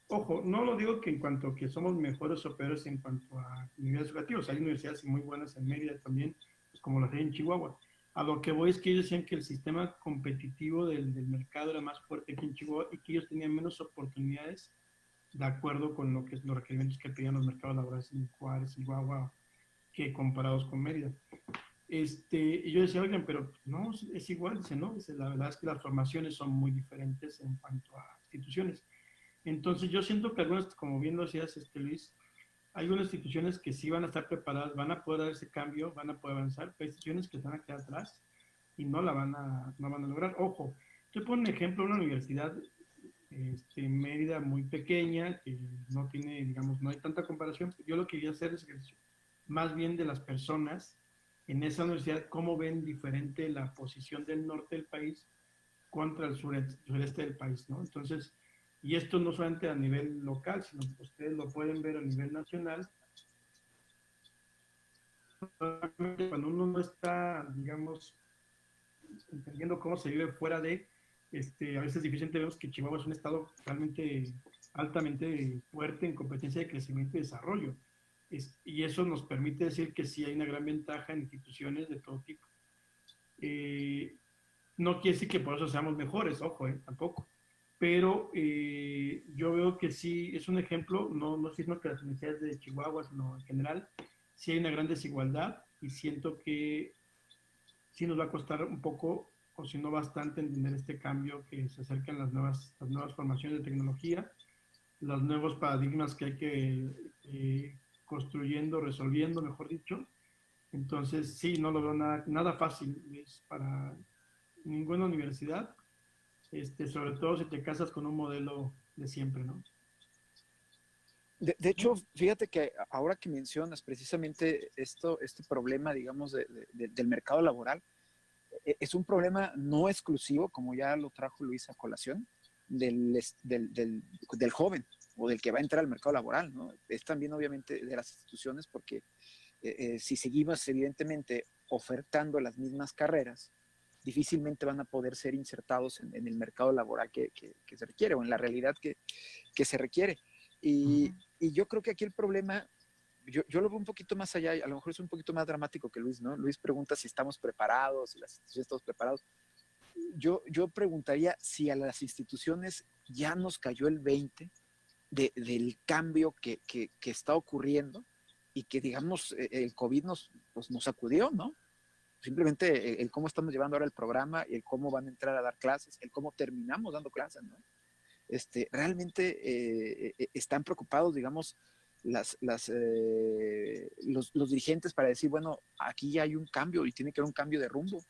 S7: ojo, no lo digo que en cuanto a que somos mejores o peores en cuanto a niveles educativos. Hay universidades muy buenas en Mérida también, pues como las hay en Chihuahua. A lo que voy es que ellos decían que el sistema competitivo del mercado era más fuerte que en Chihuahua y que ellos tenían menos oportunidades de acuerdo con los requerimientos que pedían los mercados laborales en Juárez y Chihuahua, que comparados con Mérida. Y yo decía, oigan, pero no, es igual, dice, no, dice, la verdad es que las formaciones son muy diferentes en cuanto a instituciones. Entonces yo siento que algunas, como bien lo decías, Luis, hay unas instituciones que sí van a estar preparadas, van a poder dar ese cambio, van a poder avanzar, pero hay instituciones que van a quedar atrás y no van a lograr. Ojo, yo pongo un ejemplo, una universidad Mérida muy pequeña, que no tiene, digamos, no hay tanta comparación. Yo lo que quería hacer es más bien de las personas en esa universidad, cómo ven diferente la posición del norte del país contra el sureste del país, ¿no? Entonces, y esto no solamente a nivel local, sino que ustedes lo pueden ver a nivel nacional. Cuando uno no está, digamos, entendiendo cómo se vive fuera de, a veces difícilmente vemos que Chihuahua es un estado realmente altamente fuerte en competencia de crecimiento y desarrollo. Y eso nos permite decir que sí hay una gran ventaja en instituciones de todo tipo. No quiere decir que por eso seamos mejores, ojo, tampoco. Pero yo veo que sí es un ejemplo, no sino que las universidades de Chihuahua, sino en general, sí hay una gran desigualdad y siento que sí nos va a costar un poco, o si no bastante, entender este cambio que se acercan las nuevas formaciones de tecnología, los nuevos paradigmas que hay que construyendo, resolviendo, mejor dicho. Entonces, sí, no lo veo nada fácil es para ninguna universidad, sobre todo si te casas con un modelo de siempre, ¿no?
S5: De hecho, fíjate que ahora que mencionas precisamente este problema, digamos, del mercado laboral, es un problema no exclusivo, como ya lo trajo Luis a colación, del joven o del que va a entrar al mercado laboral, ¿no? Es también obviamente de las instituciones porque si seguimos evidentemente ofertando las mismas carreras, difícilmente van a poder ser insertados en el mercado laboral que se requiere o en la realidad que se requiere. Y yo creo que aquí el problema, yo lo veo un poquito más allá, a lo mejor es un poquito más dramático que Luis, ¿no? Luis pregunta si estamos preparados, si las instituciones estamos preparados. Yo preguntaría si a las instituciones ya nos cayó el 20 del cambio que está ocurriendo y que, digamos, el COVID nos sacudió, ¿no? Simplemente el cómo estamos llevando ahora el programa, el cómo van a entrar a dar clases, el cómo terminamos dando clases, ¿no? Realmente están preocupados, digamos, los dirigentes para decir, bueno, aquí ya hay un cambio y tiene que haber un cambio de rumbo,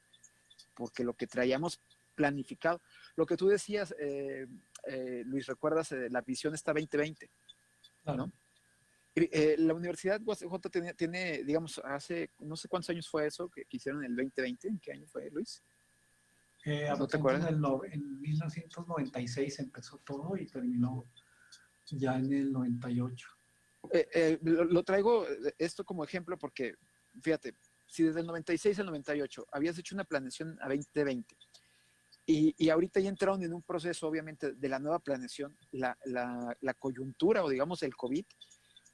S5: porque lo que traíamos planificado, lo que tú decías, Luis, recuerdas la visión esta 2020, ¿no? La Universidad UACJ tiene, digamos, hace no sé cuántos años fue eso que hicieron en el 2020, ¿en qué año fue, Luis?
S6: ¿No te acuerdas? En 1996 empezó todo y terminó ya en el 98.
S5: Lo traigo esto como ejemplo porque, fíjate, si desde el 96 al 98 habías hecho una planeación a 2020 y ahorita ya entraron en un proceso, obviamente, de la nueva planeación, la coyuntura o, digamos, el COVID,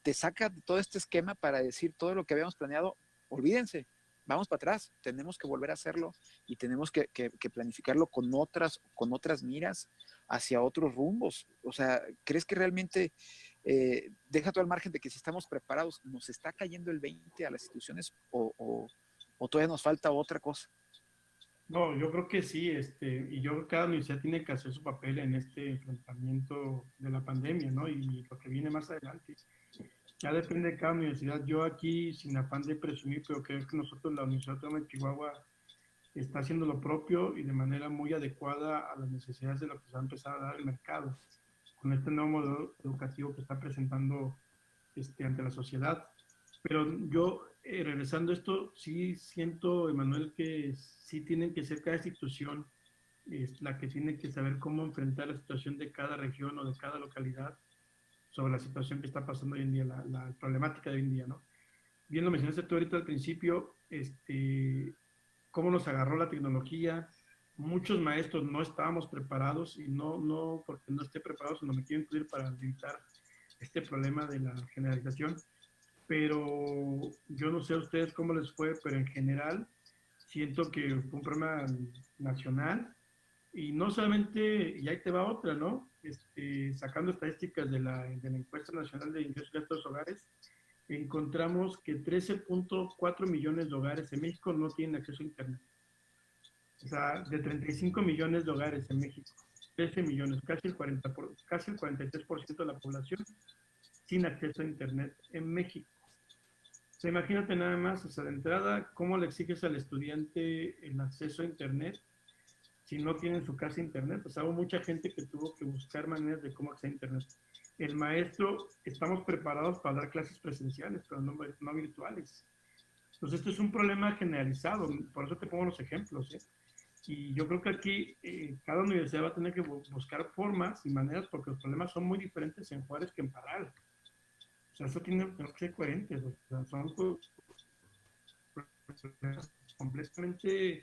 S5: te saca de todo este esquema para decir todo lo que habíamos planeado, olvídense, vamos para atrás, tenemos que volver a hacerlo y tenemos que planificarlo con otras miras hacia otros rumbos. O sea, ¿crees que realmente, deja todo al margen de que si estamos preparados, nos está cayendo el 20 a las instituciones o todavía nos falta otra cosa?
S7: No, yo creo que sí, y yo creo que cada universidad tiene que hacer su papel en este enfrentamiento de la pandemia, ¿no? Y lo que viene más adelante. Ya depende de cada universidad. Yo aquí, sin afán de presumir, pero creo que nosotros, la Universidad Autónoma de Chihuahua, está haciendo lo propio y de manera muy adecuada a las necesidades de lo que se va a empezar a dar el mercado, con este nuevo modelo educativo que está presentando ante la sociedad. Pero yo, regresando a esto, sí siento, Emanuel, que sí tienen que ser cada institución la que tiene que saber cómo enfrentar la situación de cada región o de cada localidad sobre la situación que está pasando hoy en día, la problemática de hoy en día, ¿no? Bien lo mencionaste tú ahorita al principio, cómo nos agarró la tecnología. Muchos maestros no estábamos preparados y no porque no esté preparado, sino me quiero incluir para evitar este problema de la generalización. Pero yo no sé a ustedes cómo les fue, pero en general siento que fue un problema nacional y no solamente, y ahí te va otra, ¿no? Sacando estadísticas de la Encuesta Nacional de Ingresos de estos hogares, encontramos que 13.4 millones de hogares en México no tienen acceso a Internet. O sea, de 35 millones de hogares en México, 13 millones, casi el 43% de la población sin acceso a Internet en México. O sea, imagínate nada más, o sea, de entrada, cómo le exiges al estudiante el acceso a Internet si no tienen en su casa internet. O sea, hubo mucha gente que tuvo que buscar maneras de cómo acceder a internet. El maestro, estamos preparados para dar clases presenciales, pero no virtuales. Entonces, esto es un problema generalizado, por eso te pongo los ejemplos, ¿eh? Y yo creo que aquí cada universidad va a tener que buscar formas y maneras, porque los problemas son muy diferentes en Juárez que en Parral. O sea, eso tiene que ser coherentes, o sea, son problemas completamente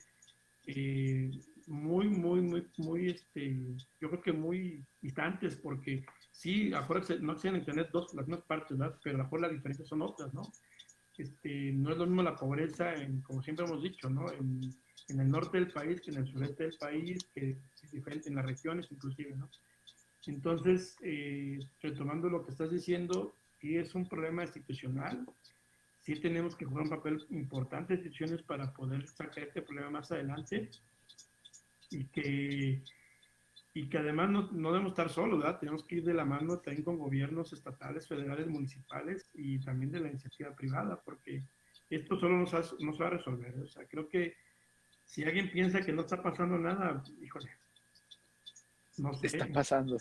S7: yo creo que muy distantes, porque sí, afuera no acceden a internet las mismas partes, ¿verdad? Pero afuera las diferencias son otras, ¿no? No es lo mismo la pobreza, como siempre hemos dicho, ¿no? En el norte del país que en el sureste del país, que es diferente en las regiones inclusive, ¿no? Entonces, retomando lo que estás diciendo, sí es un problema institucional, sí tenemos que jugar un papel importante en instituciones para poder sacar este problema más adelante, y que además no debemos estar solos, ¿verdad? Tenemos que ir de la mano también con gobiernos estatales, federales, municipales y también de la iniciativa privada, porque esto solo no se va a resolver. O sea, creo que si alguien piensa que no está pasando nada, híjole, no sé.
S5: Está pasando.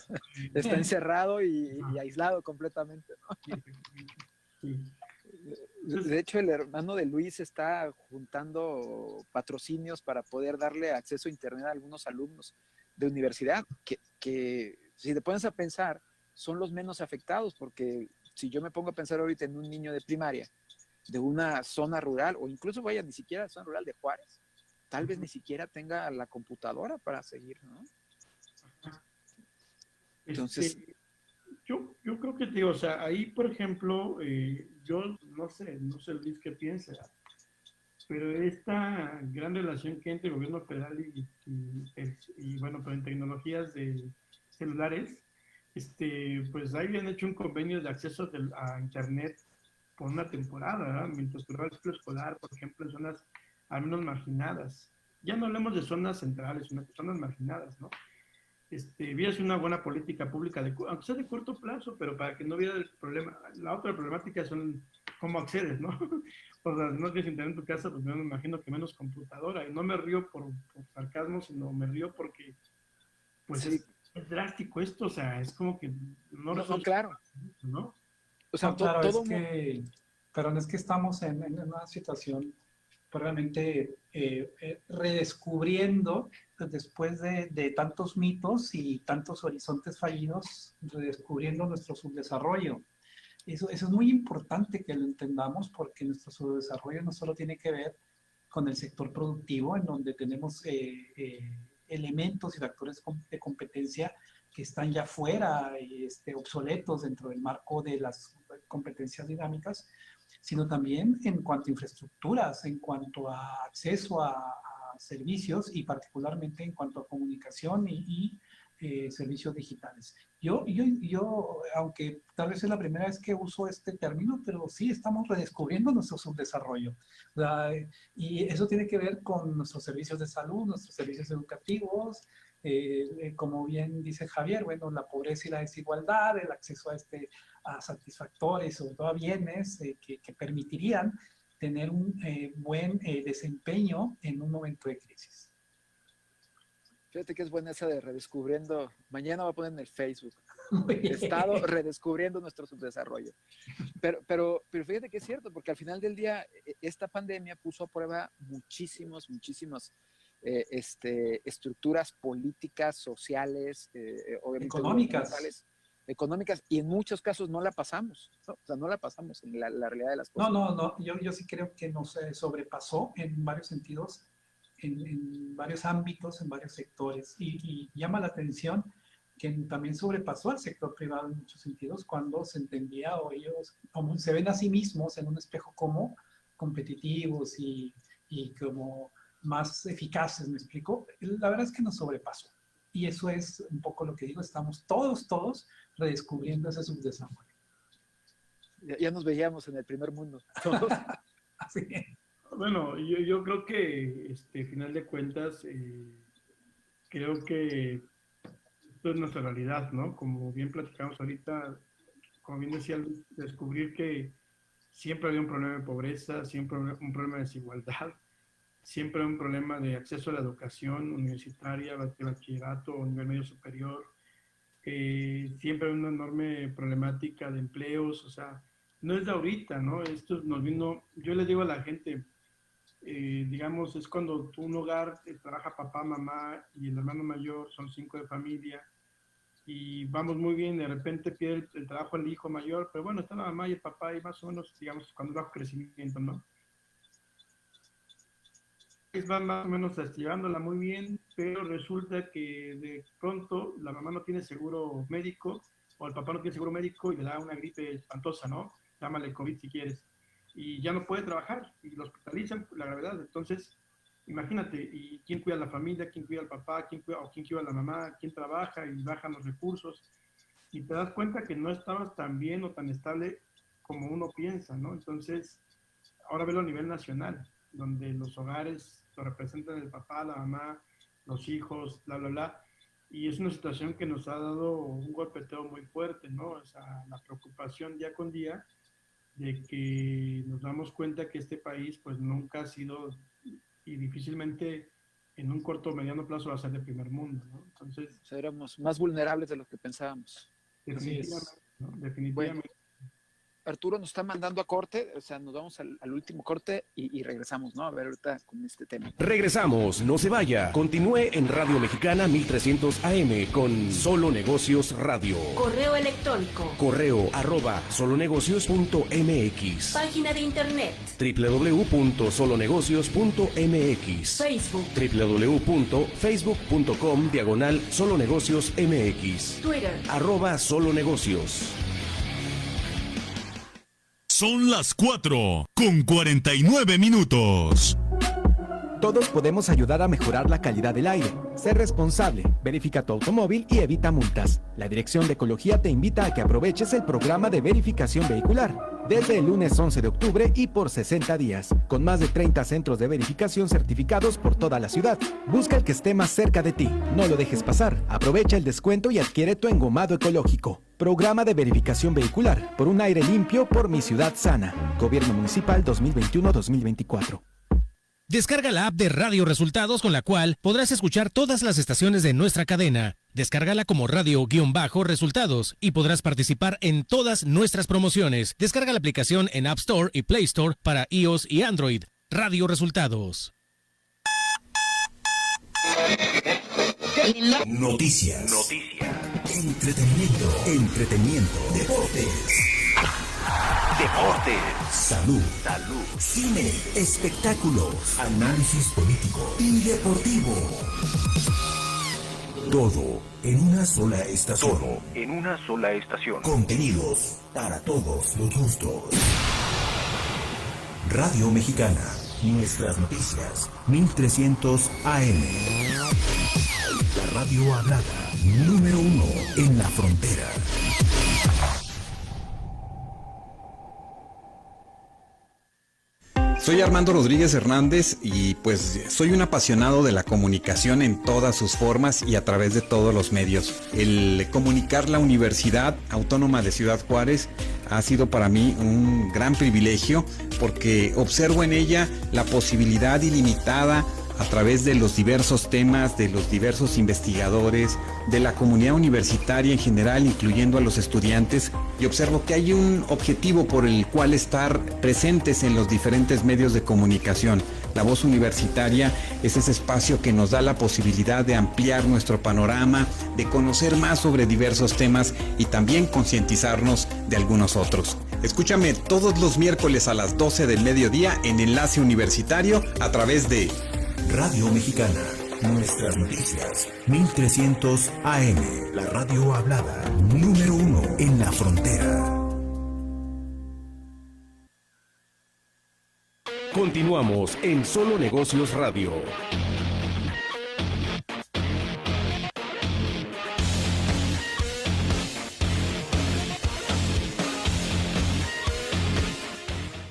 S5: Está encerrado y aislado completamente, ¿no?
S7: Sí.
S5: De hecho, el hermano de Luis está juntando patrocinios para poder darle acceso a internet a algunos alumnos de universidad que si te pones a pensar, son los menos afectados, porque si yo me pongo a pensar ahorita en un niño de primaria de una zona rural, o incluso vaya ni siquiera a zona rural de Juárez, tal vez ni siquiera tenga la computadora para seguir, ¿no? Entonces...
S7: Yo creo que, digo, o sea, ahí, por ejemplo, yo no sé Luis qué piensa, pero esta gran relación que hay entre el gobierno federal y bueno, pero en tecnologías de celulares, pues ahí habían hecho un convenio de acceso a internet por una temporada, ¿verdad? Mientras duraba el ciclo escolar, por ejemplo, en zonas al menos marginadas. Ya no hablemos de zonas centrales, sino de zonas marginadas, ¿no? Hubiera sido una buena política pública, aunque sea de corto plazo, pero para que no hubiera el problema. La otra problemática son cómo accedes, ¿no? O sea, si no tienes internet en tu casa, pues me imagino que menos computadora. Y no me río por sarcasmo, sino me río porque, pues sí, es drástico esto, o sea, es como que no
S5: claro.
S7: ¿no?
S6: O sea, claro, es que estamos en una situación realmente redescubriendo, después de tantos mitos y tantos horizontes fallidos, redescubriendo nuestro subdesarrollo. Eso es muy importante que lo entendamos, porque nuestro subdesarrollo no solo tiene que ver con el sector productivo, en donde tenemos elementos y factores de competencia que están ya fuera, obsoletos dentro del marco de las competencias dinámicas, sino también en cuanto a infraestructuras, en cuanto a acceso a servicios y particularmente en cuanto a comunicación y servicios digitales. Yo, aunque tal vez es la primera vez que uso este término, pero sí estamos redescubriendo nuestro subdesarrollo. Y eso tiene que ver con nuestros servicios de salud, nuestros servicios educativos, como bien dice Javier, bueno, la pobreza y la desigualdad, el acceso a satisfactores, sobre todo a bienes que permitirían tener un buen desempeño en un momento de crisis.
S5: Fíjate que es buena esa de redescubriendo. Mañana va a poner en el Facebook. Estado redescubriendo nuestro subdesarrollo. Pero fíjate que es cierto, porque al final del día esta pandemia puso a prueba muchísimas estructuras políticas, sociales, económicas, y en muchos casos no la pasamos, ¿no? O sea, no la pasamos en la realidad de las cosas.
S6: No, yo sí creo que nos sobrepasó en varios sentidos, en varios ámbitos, en varios sectores, y llama la atención que también sobrepasó al sector privado en muchos sentidos, cuando se entendía, o ellos como se ven a sí mismos en un espejo como competitivos y como más eficaces, ¿me explico? La verdad es que nos sobrepasó, y eso es un poco lo que digo, estamos todos redescubriendo ese subdesarrollo.
S5: Ya nos veíamos en el primer mundo.
S6: Así es.
S7: Bueno, yo creo que, final de cuentas, creo que esto es nuestra realidad, ¿no? Como bien platicamos ahorita, como bien decía, descubrir que siempre había un problema de pobreza, siempre un problema de desigualdad, siempre hay un problema de acceso a la educación universitaria, de bachillerato o nivel medio superior. Siempre hay una enorme problemática de empleos, o sea, no es de ahorita, ¿no? Esto nos vino, yo le digo a la gente, digamos, es cuando un hogar trabaja papá, mamá y el hermano mayor, son 5 de familia, y vamos muy bien, de repente pide el trabajo al hijo mayor, pero bueno, está la mamá y el papá y más o menos, digamos, cuando bajo crecimiento, ¿no? Van más o menos llevándola muy bien, pero resulta que de pronto la mamá no tiene seguro médico o el papá no tiene seguro médico y le da una gripe espantosa, ¿no? Llámale COVID si quieres. Y ya no puede trabajar y lo hospitalizan por la gravedad. Entonces, imagínate, ¿y quién cuida a la familia? ¿Quién cuida al papá? ¿Quién cuida a la mamá? ¿Quién trabaja? Y bajan los recursos. Y te das cuenta que no estabas tan bien o tan estable como uno piensa, ¿no? Entonces, ahora velo a nivel nacional, donde los hogares lo representan el papá, la mamá, los hijos, bla, bla, bla. Y es una situación que nos ha dado un golpeteo muy fuerte, ¿no? O sea, la preocupación día con día de que nos damos cuenta que este país pues nunca ha sido y difícilmente en un corto o mediano plazo va a ser de primer mundo, ¿no? Entonces,
S5: o sea, éramos más vulnerables de lo que pensábamos.
S7: Definitivamente, ¿no? Definitivamente.
S5: Bueno, Arturo nos está mandando a corte, o sea, nos vamos al último corte y regresamos, ¿no? A ver ahorita con este tema.
S3: Regresamos, no se vaya. Continúe en Radio Mexicana 1300 AM con Solo Negocios Radio.
S4: Correo electrónico.
S3: Correo @solonegocios.mx.
S4: Página de internet.
S3: www.solonegocios.mx.
S4: Facebook.
S3: www.facebook.com/solonegociosmx.
S4: Twitter.
S3: @solonegocios.
S1: Son las 4:49.
S19: Todos podemos ayudar a mejorar la calidad del aire. Sé responsable, verifica tu automóvil y evita multas. La Dirección de Ecología te invita a que aproveches el programa de verificación vehicular desde el lunes 11 de octubre y por 60 días, con más de 30 centros de verificación certificados por toda la ciudad. Busca el que esté más cerca de ti. No lo dejes pasar. Aprovecha el descuento y adquiere tu engomado ecológico. Programa de verificación vehicular por un aire limpio por mi ciudad sana. Gobierno Municipal 2021-2024.
S20: Descarga la app de Radio Resultados con la cual podrás escuchar todas las estaciones de nuestra cadena. Descárgala como Radio-Resultados y podrás participar en todas nuestras promociones. Descarga la aplicación en App Store y Play Store para iOS y Android. Radio Resultados.
S14: Noticias. Entretenimiento. Deportes. Salud. Cine. Espectáculos. Análisis político y deportivo. Todo en una sola estación. Contenidos para todos los gustos. Radio Mexicana. Nuestras noticias. 1300 AM. La radio hablada. Número 1 en la frontera.
S21: Soy Armando Rodríguez Hernández y pues soy un apasionado de la comunicación en todas sus formas y a través de todos los medios. El comunicar la Universidad Autónoma de Ciudad Juárez ha sido para mí un gran privilegio porque observo en ella la posibilidad ilimitada a través de los diversos temas, de los diversos investigadores, de la comunidad universitaria en general, incluyendo a los estudiantes, y observo que hay un objetivo por el cual estar presentes en los diferentes medios de comunicación. La Voz Universitaria es ese espacio que nos da la posibilidad de ampliar nuestro panorama, de conocer más sobre diversos temas y también concientizarnos de algunos otros. Escúchame todos los miércoles a las 12 del mediodía en Enlace Universitario a través de
S14: Radio Mexicana. Nuestras noticias. 1300 AM. La radio hablada. Número 1 en la frontera.
S3: Continuamos en Solo Negocios Radio.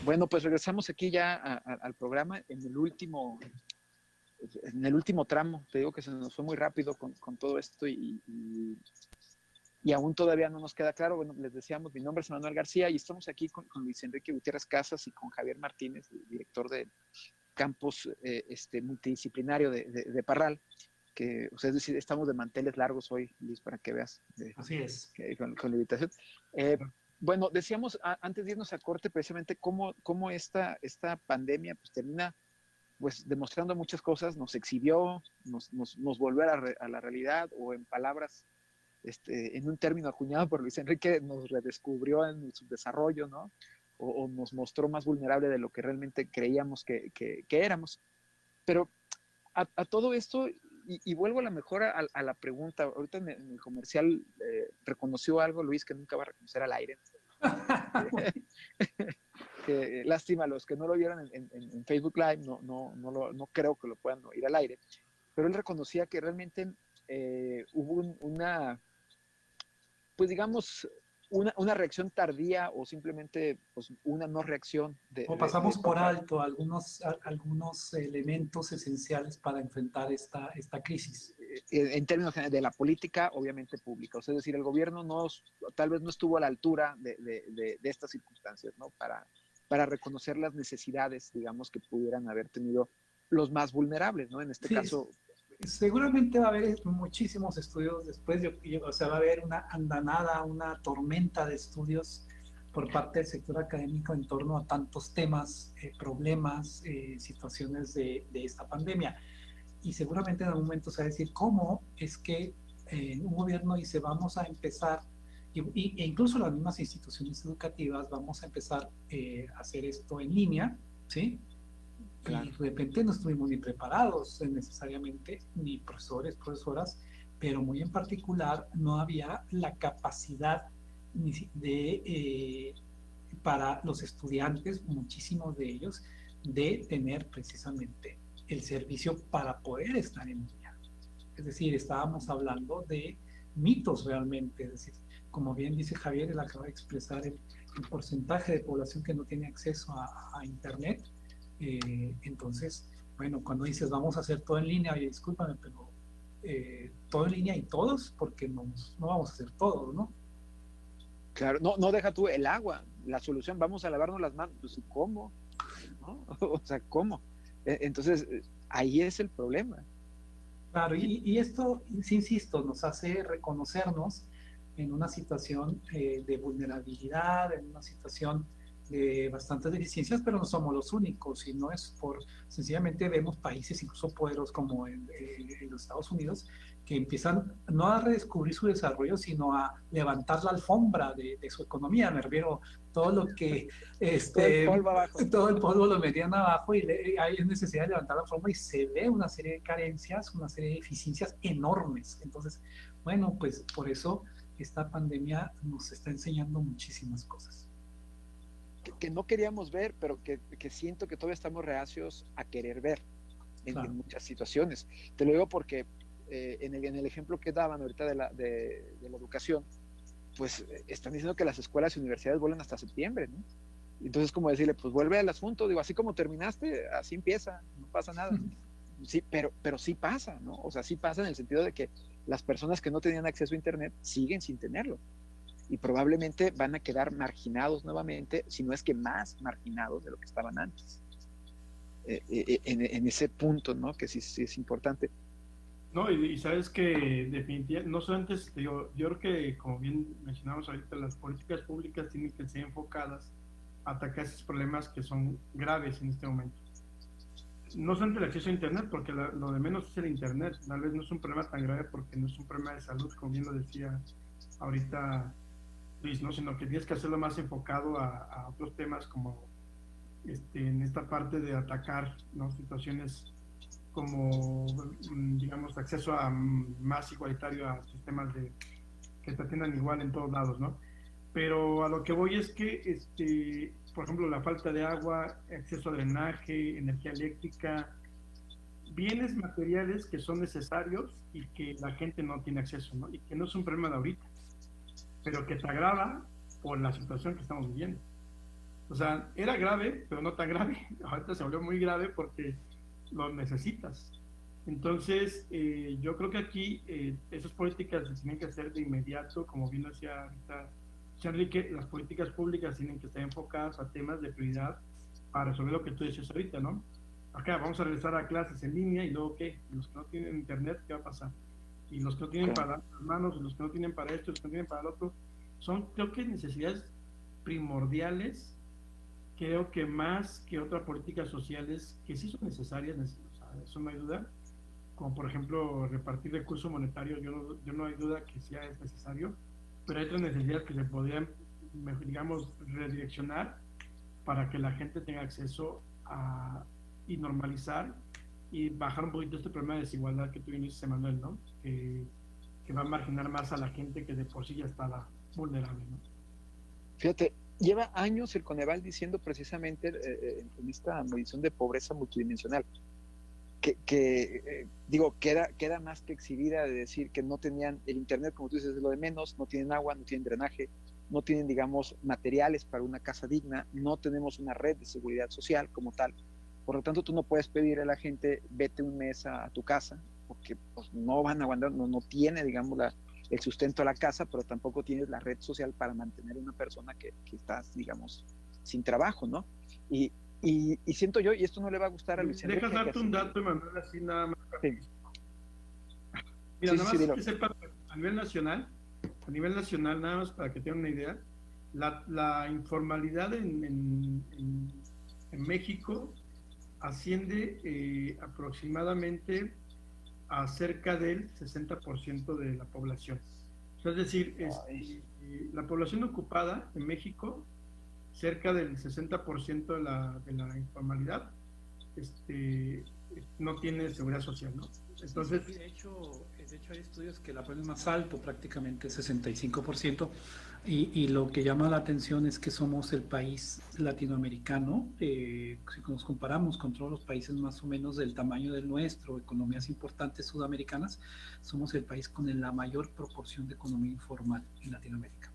S5: Bueno, pues regresamos aquí ya al programa en el último tramo. Te digo que se nos fue muy rápido con todo esto y aún todavía no nos queda claro. Bueno, les decíamos, mi nombre es Manuel García y estamos aquí con Luis Enrique Gutiérrez Casas y con Javier Martínez, el director campus multidisciplinario de Parral, que, o sea, es decir, estamos de manteles largos hoy, Luis, para que veas.
S6: Así es.
S5: Con la invitación. Bueno, decíamos antes de irnos a corte precisamente cómo esta pandemia pues termina pues demostrando muchas cosas, nos exhibió, nos volvió a la realidad, o en palabras, en un término acuñado por Luis Enrique, nos redescubrió en su desarrollo, ¿no? O nos mostró más vulnerable de lo que realmente creíamos que éramos. Pero a todo esto, y vuelvo a la mejor a la pregunta, ahorita en el comercial reconoció algo Luis que nunca va a reconocer al aire. Que lástima, los que no lo vieron en Facebook Live, no creo que lo puedan oír al aire, pero él reconocía que realmente hubo pues digamos, una reacción tardía, o simplemente pues, una no reacción.
S6: O pasamos por alto algunos elementos esenciales para enfrentar esta crisis.
S5: En términos de la política, obviamente pública. O sea, es decir, el gobierno tal vez no estuvo a la altura de estas circunstancias, ¿no? Para reconocer las necesidades, digamos, que pudieran haber tenido los más vulnerables, ¿no? En este caso...
S6: Seguramente va a haber muchísimos estudios después, o sea, va a haber una andanada, una tormenta de estudios por parte del sector académico en torno a tantos temas, problemas, situaciones de esta pandemia. Y seguramente en algún momento se va a decir cómo es que un gobierno dice vamos a empezar, e incluso las mismas instituciones educativas, vamos a empezar a hacer esto en línea, ¿sí? Claro. Y de repente no estuvimos ni preparados necesariamente, ni profesores, profesoras, pero muy en particular no había la capacidad para los estudiantes, muchísimos de ellos, de tener precisamente el servicio para poder estar en línea. Es decir, estábamos hablando de mitos realmente, es decir, como bien dice Javier, él acaba de expresar el porcentaje de población que no tiene acceso a Internet. Entonces, bueno, cuando dices vamos a hacer todo en línea, oye, discúlpame, pero todo en línea y todos, porque no vamos a hacer todo, ¿no?
S5: Claro, no deja tú el agua, la solución, vamos a lavarnos las manos, pues ¿cómo? ¿No? O sea, ¿cómo? Entonces, ahí es el problema.
S6: Claro, y esto, insisto, nos hace reconocernos en una situación de vulnerabilidad, en una situación de bastantes deficiencias, pero no somos los únicos, y no es sencillamente vemos países incluso poderosos como en los Estados Unidos, que empiezan no a redescubrir su desarrollo, sino a levantar la alfombra de su economía. Me refiero todo lo que todo el polvo lo metían abajo, y hay necesidad de levantar la alfombra, y se ve una serie de carencias, una serie de deficiencias enormes. Entonces, bueno, pues por eso esta pandemia nos está enseñando muchísimas cosas
S5: que no queríamos ver, pero que siento que todavía estamos reacios a querer ver en muchas situaciones. Te lo digo porque en el ejemplo que daban ahorita de la educación, pues están diciendo que las escuelas y universidades vuelven hasta septiembre, ¿no? Entonces, como decirle, pues vuelve al asunto, digo, así como terminaste, así empieza, no pasa nada. Sí, pero sí pasa, ¿no? O sea, sí pasa en el sentido de que las personas que no tenían acceso a Internet siguen sin tenerlo. Y probablemente van a quedar marginados nuevamente, si no es que más marginados de lo que estaban antes. En ese punto, ¿no? Que sí es importante.
S7: No, y sabes que definitivamente, no solamente, yo creo que, como bien mencionamos ahorita, las políticas públicas tienen que ser enfocadas a atacar esos problemas que son graves en este momento. No solamente el acceso a Internet, porque lo de menos es el Internet. Tal vez no es un problema tan grave porque no es un problema de salud, como bien lo decía ahorita Luis, ¿no? Sino que tienes que hacerlo más enfocado a otros temas, como en esta parte de atacar, ¿no? Situaciones como, digamos, acceso más igualitario a sistemas que te atiendan igual en todos lados, ¿no? Pero a lo que voy es que, por ejemplo, la falta de agua, acceso a drenaje, energía eléctrica, bienes materiales que son necesarios y que la gente no tiene acceso, ¿no? Y que no es un problema de ahorita, pero que te agrava por la situación que estamos viviendo. O sea, era grave, pero no tan grave. Ahorita se volvió muy grave porque lo necesitas. Entonces, yo creo que aquí esas políticas se tienen que hacer de inmediato, como bien decía ahorita Enrique, las políticas públicas tienen que estar enfocadas a temas de prioridad para resolver lo que tú dices ahorita, ¿no? acá vamos a regresar a clases en línea y luego ¿qué? Los que no tienen internet, ¿qué va a pasar? Y los que no tienen para las manos, y los que no tienen para esto, los que no tienen para el otro, son creo que necesidades primordiales, creo que más que otras políticas sociales que sí son necesarias, o sea, eso no hay duda, como por ejemplo repartir recursos monetarios, yo no hay duda que sí es necesario, pero hay otras necesidades que se podrían, digamos, redireccionar para que la gente tenga acceso a, y normalizar y bajar un poquito este problema de desigualdad que tú dices, Emanuel, ¿no? Que va a marginar más a la gente que de por sí ya estaba vulnerable, ¿no?
S5: Fíjate, lleva años el Coneval diciendo precisamente en esta medición de pobreza multidimensional que queda más que exhibida de decir que no tenían el internet, como tú dices, es lo de menos, no tienen agua, no tienen drenaje, no tienen, digamos, materiales para una casa digna, no tenemos una red de seguridad social como tal. Por lo tanto, tú no puedes pedir a la gente, vete un mes a tu casa, porque pues, no van a aguantar, no tiene, digamos, el sustento a la casa, pero tampoco tienes la red social para mantener a una persona que está, digamos, sin trabajo, ¿no? Y siento yo, y esto no le va a gustar a Luis Enrique.
S7: Dejas darte un dato, Emanuel, así nada más.
S5: Sí.
S7: Mira, nada más que sepa, a nivel nacional, nada más para que tengan una idea, la informalidad en México asciende aproximadamente a cerca del 60% de la población. O sea, es decir, la población ocupada en México, cerca del 60% de la informalidad, no tiene seguridad social, ¿no? Entonces,
S6: de hecho hay estudios que la ponen más alto, prácticamente 65%, y lo que llama la atención es que somos el país latinoamericano, si nos comparamos con todos los países más o menos del tamaño del nuestro, economías importantes sudamericanas, somos el país con la mayor proporción de economía informal en Latinoamérica.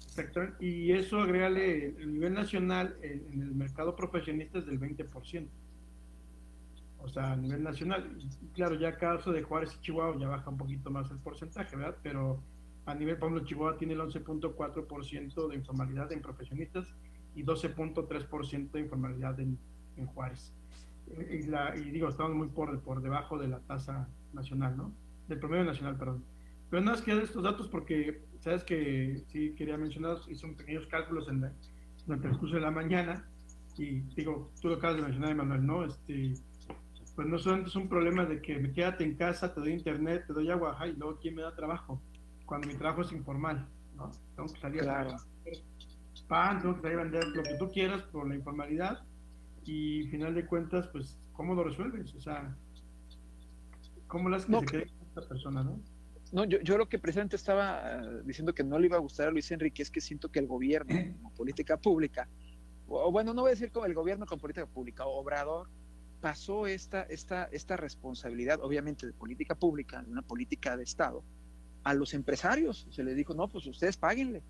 S7: Exacto, y eso agrégale a nivel nacional, en el mercado profesionista es del 20%. O sea, a nivel nacional, y claro, ya caso de Juárez y Chihuahua ya baja un poquito más el porcentaje, ¿verdad? Pero a nivel, por ejemplo, Chihuahua tiene el 11.4% de informalidad en profesionistas y 12.3% de informalidad en Juárez. Y digo, estamos muy por debajo de la tasa nacional, ¿no? Del promedio nacional, perdón. Pero nada más que dar estos datos porque, sabes que sí quería mencionar, hice unos pequeños cálculos en el transcurso de la mañana y digo, tú lo acabas de mencionar, Emanuel, ¿no? Pues no solamente es un problema de que me quédate en casa, te doy internet, te doy agua, y luego ¿quién me da trabajo? Cuando mi trabajo es informal, ¿no? Tengo que salir a trabajar pan, tengo que salir a vender lo que tú quieras por la informalidad y final de cuentas, pues, ¿cómo lo resuelves? O sea, ¿cómo lo haces que se quede con esta persona, no?
S5: No, yo lo que precisamente estaba diciendo que no le iba a gustar a Luis Enrique es que siento que el gobierno, como política pública, o bueno, no voy a decir como el gobierno con política pública, Obrador, pasó esta responsabilidad, obviamente, de política pública, de una política de Estado, a los empresarios. Se les dijo, no, pues ustedes páguenle.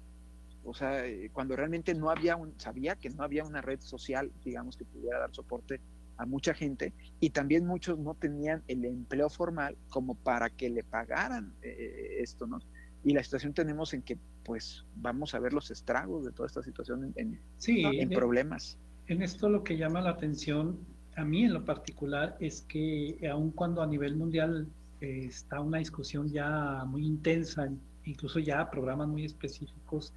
S5: O sea, cuando realmente no había sabía que no había una red social, digamos, que pudiera dar soporte a mucha gente, y también muchos no tenían el empleo formal como para que le pagaran esto, ¿no? Y la situación tenemos en que, pues, vamos a ver los estragos de toda esta situación en problemas.
S6: En esto lo que llama la atención, a mí en lo particular, es que aun cuando a nivel mundial está una discusión ya muy intensa, incluso ya programas muy específicos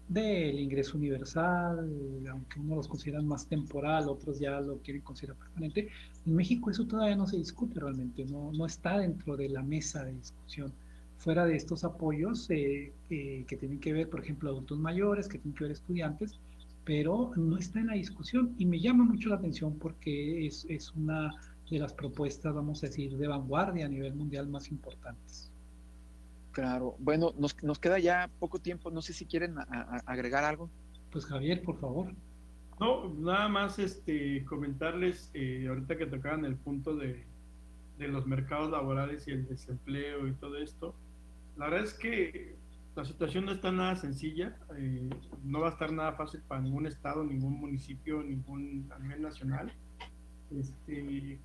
S6: del ingreso universal, aunque unos los consideran más temporal, otros ya lo quieren considerar permanente, en México eso todavía no se discute realmente, no está dentro de la mesa de discusión. Fuera de estos apoyos que tienen que ver, por ejemplo, adultos mayores, que tienen que ver estudiantes, pero no está en la discusión y me llama mucho la atención porque es una de las propuestas, vamos a decir, de vanguardia a nivel mundial más importantes.
S5: Claro, bueno, nos queda ya poco tiempo, no sé si quieren agregar algo.
S6: Pues Javier, por favor.
S7: No, nada más comentarles, ahorita que tocaban el punto de los mercados laborales y el desempleo y todo esto, la verdad es que la situación no está nada sencilla, no va a estar nada fácil para ningún estado, ningún municipio, a nivel nacional.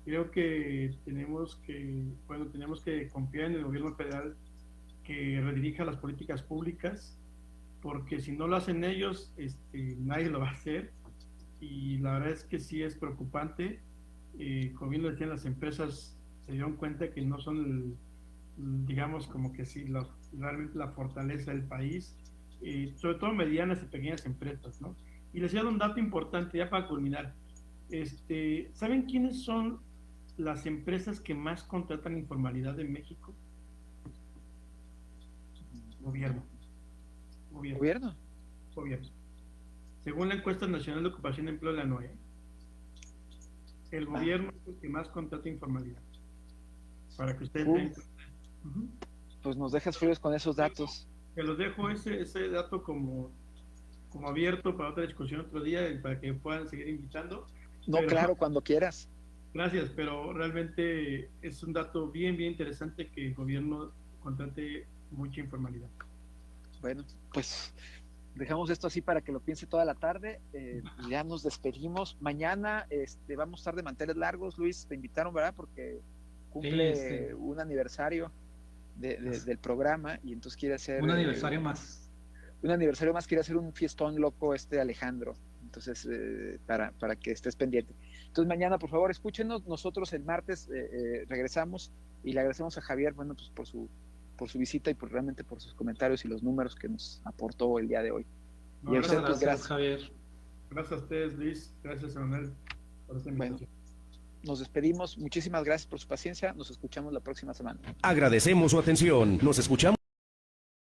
S7: Creo que tenemos que confiar en el gobierno federal que redirija las políticas públicas, porque si no lo hacen ellos, nadie lo va a hacer, y la verdad es que sí es preocupante como bien lo decían, las empresas se dieron cuenta que no son, digamos, como que sí, realmente la fortaleza del país, sobre todo medianas y pequeñas empresas, ¿no? Y les voy a dar un dato importante ya para culminar. ¿Saben quiénes son las empresas que más contratan informalidad en México? Gobierno. Según la encuesta nacional de ocupación y empleo de la NOE, el gobierno es el que más contrata informalidad. Para que ustedes vean.
S5: Pues nos dejas fríos con esos datos.
S7: Te los dejo ese dato como abierto para otra discusión otro día y para que puedan seguir invitando.
S5: No, claro, cuando quieras.
S7: Gracias, pero realmente es un dato bien, bien interesante que el gobierno contrate mucha informalidad.
S5: Bueno, pues dejamos esto así para que lo piense toda la tarde. Ya nos despedimos. Mañana vamos a estar de manteles largos. Luis, te invitaron, ¿verdad? Porque cumple un aniversario del programa y entonces quiere hacer...
S6: Un aniversario más.
S5: Un aniversario más, quiere hacer un fiestón loco Alejandro. Entonces, para que estés pendiente. Entonces, mañana, por favor, escúchenos. Nosotros el martes regresamos y le agradecemos a Javier, bueno, pues por su visita y realmente por sus comentarios y los números que nos aportó el día de hoy.
S7: No,
S5: y a usted, pues, gracias,
S6: Javier.
S7: Gracias a ustedes, Luis. Gracias, Manuel, por esta invitación.
S5: Bueno, nos despedimos. Muchísimas gracias por su paciencia. Nos escuchamos la próxima semana.
S3: Agradecemos su atención. Nos escuchamos.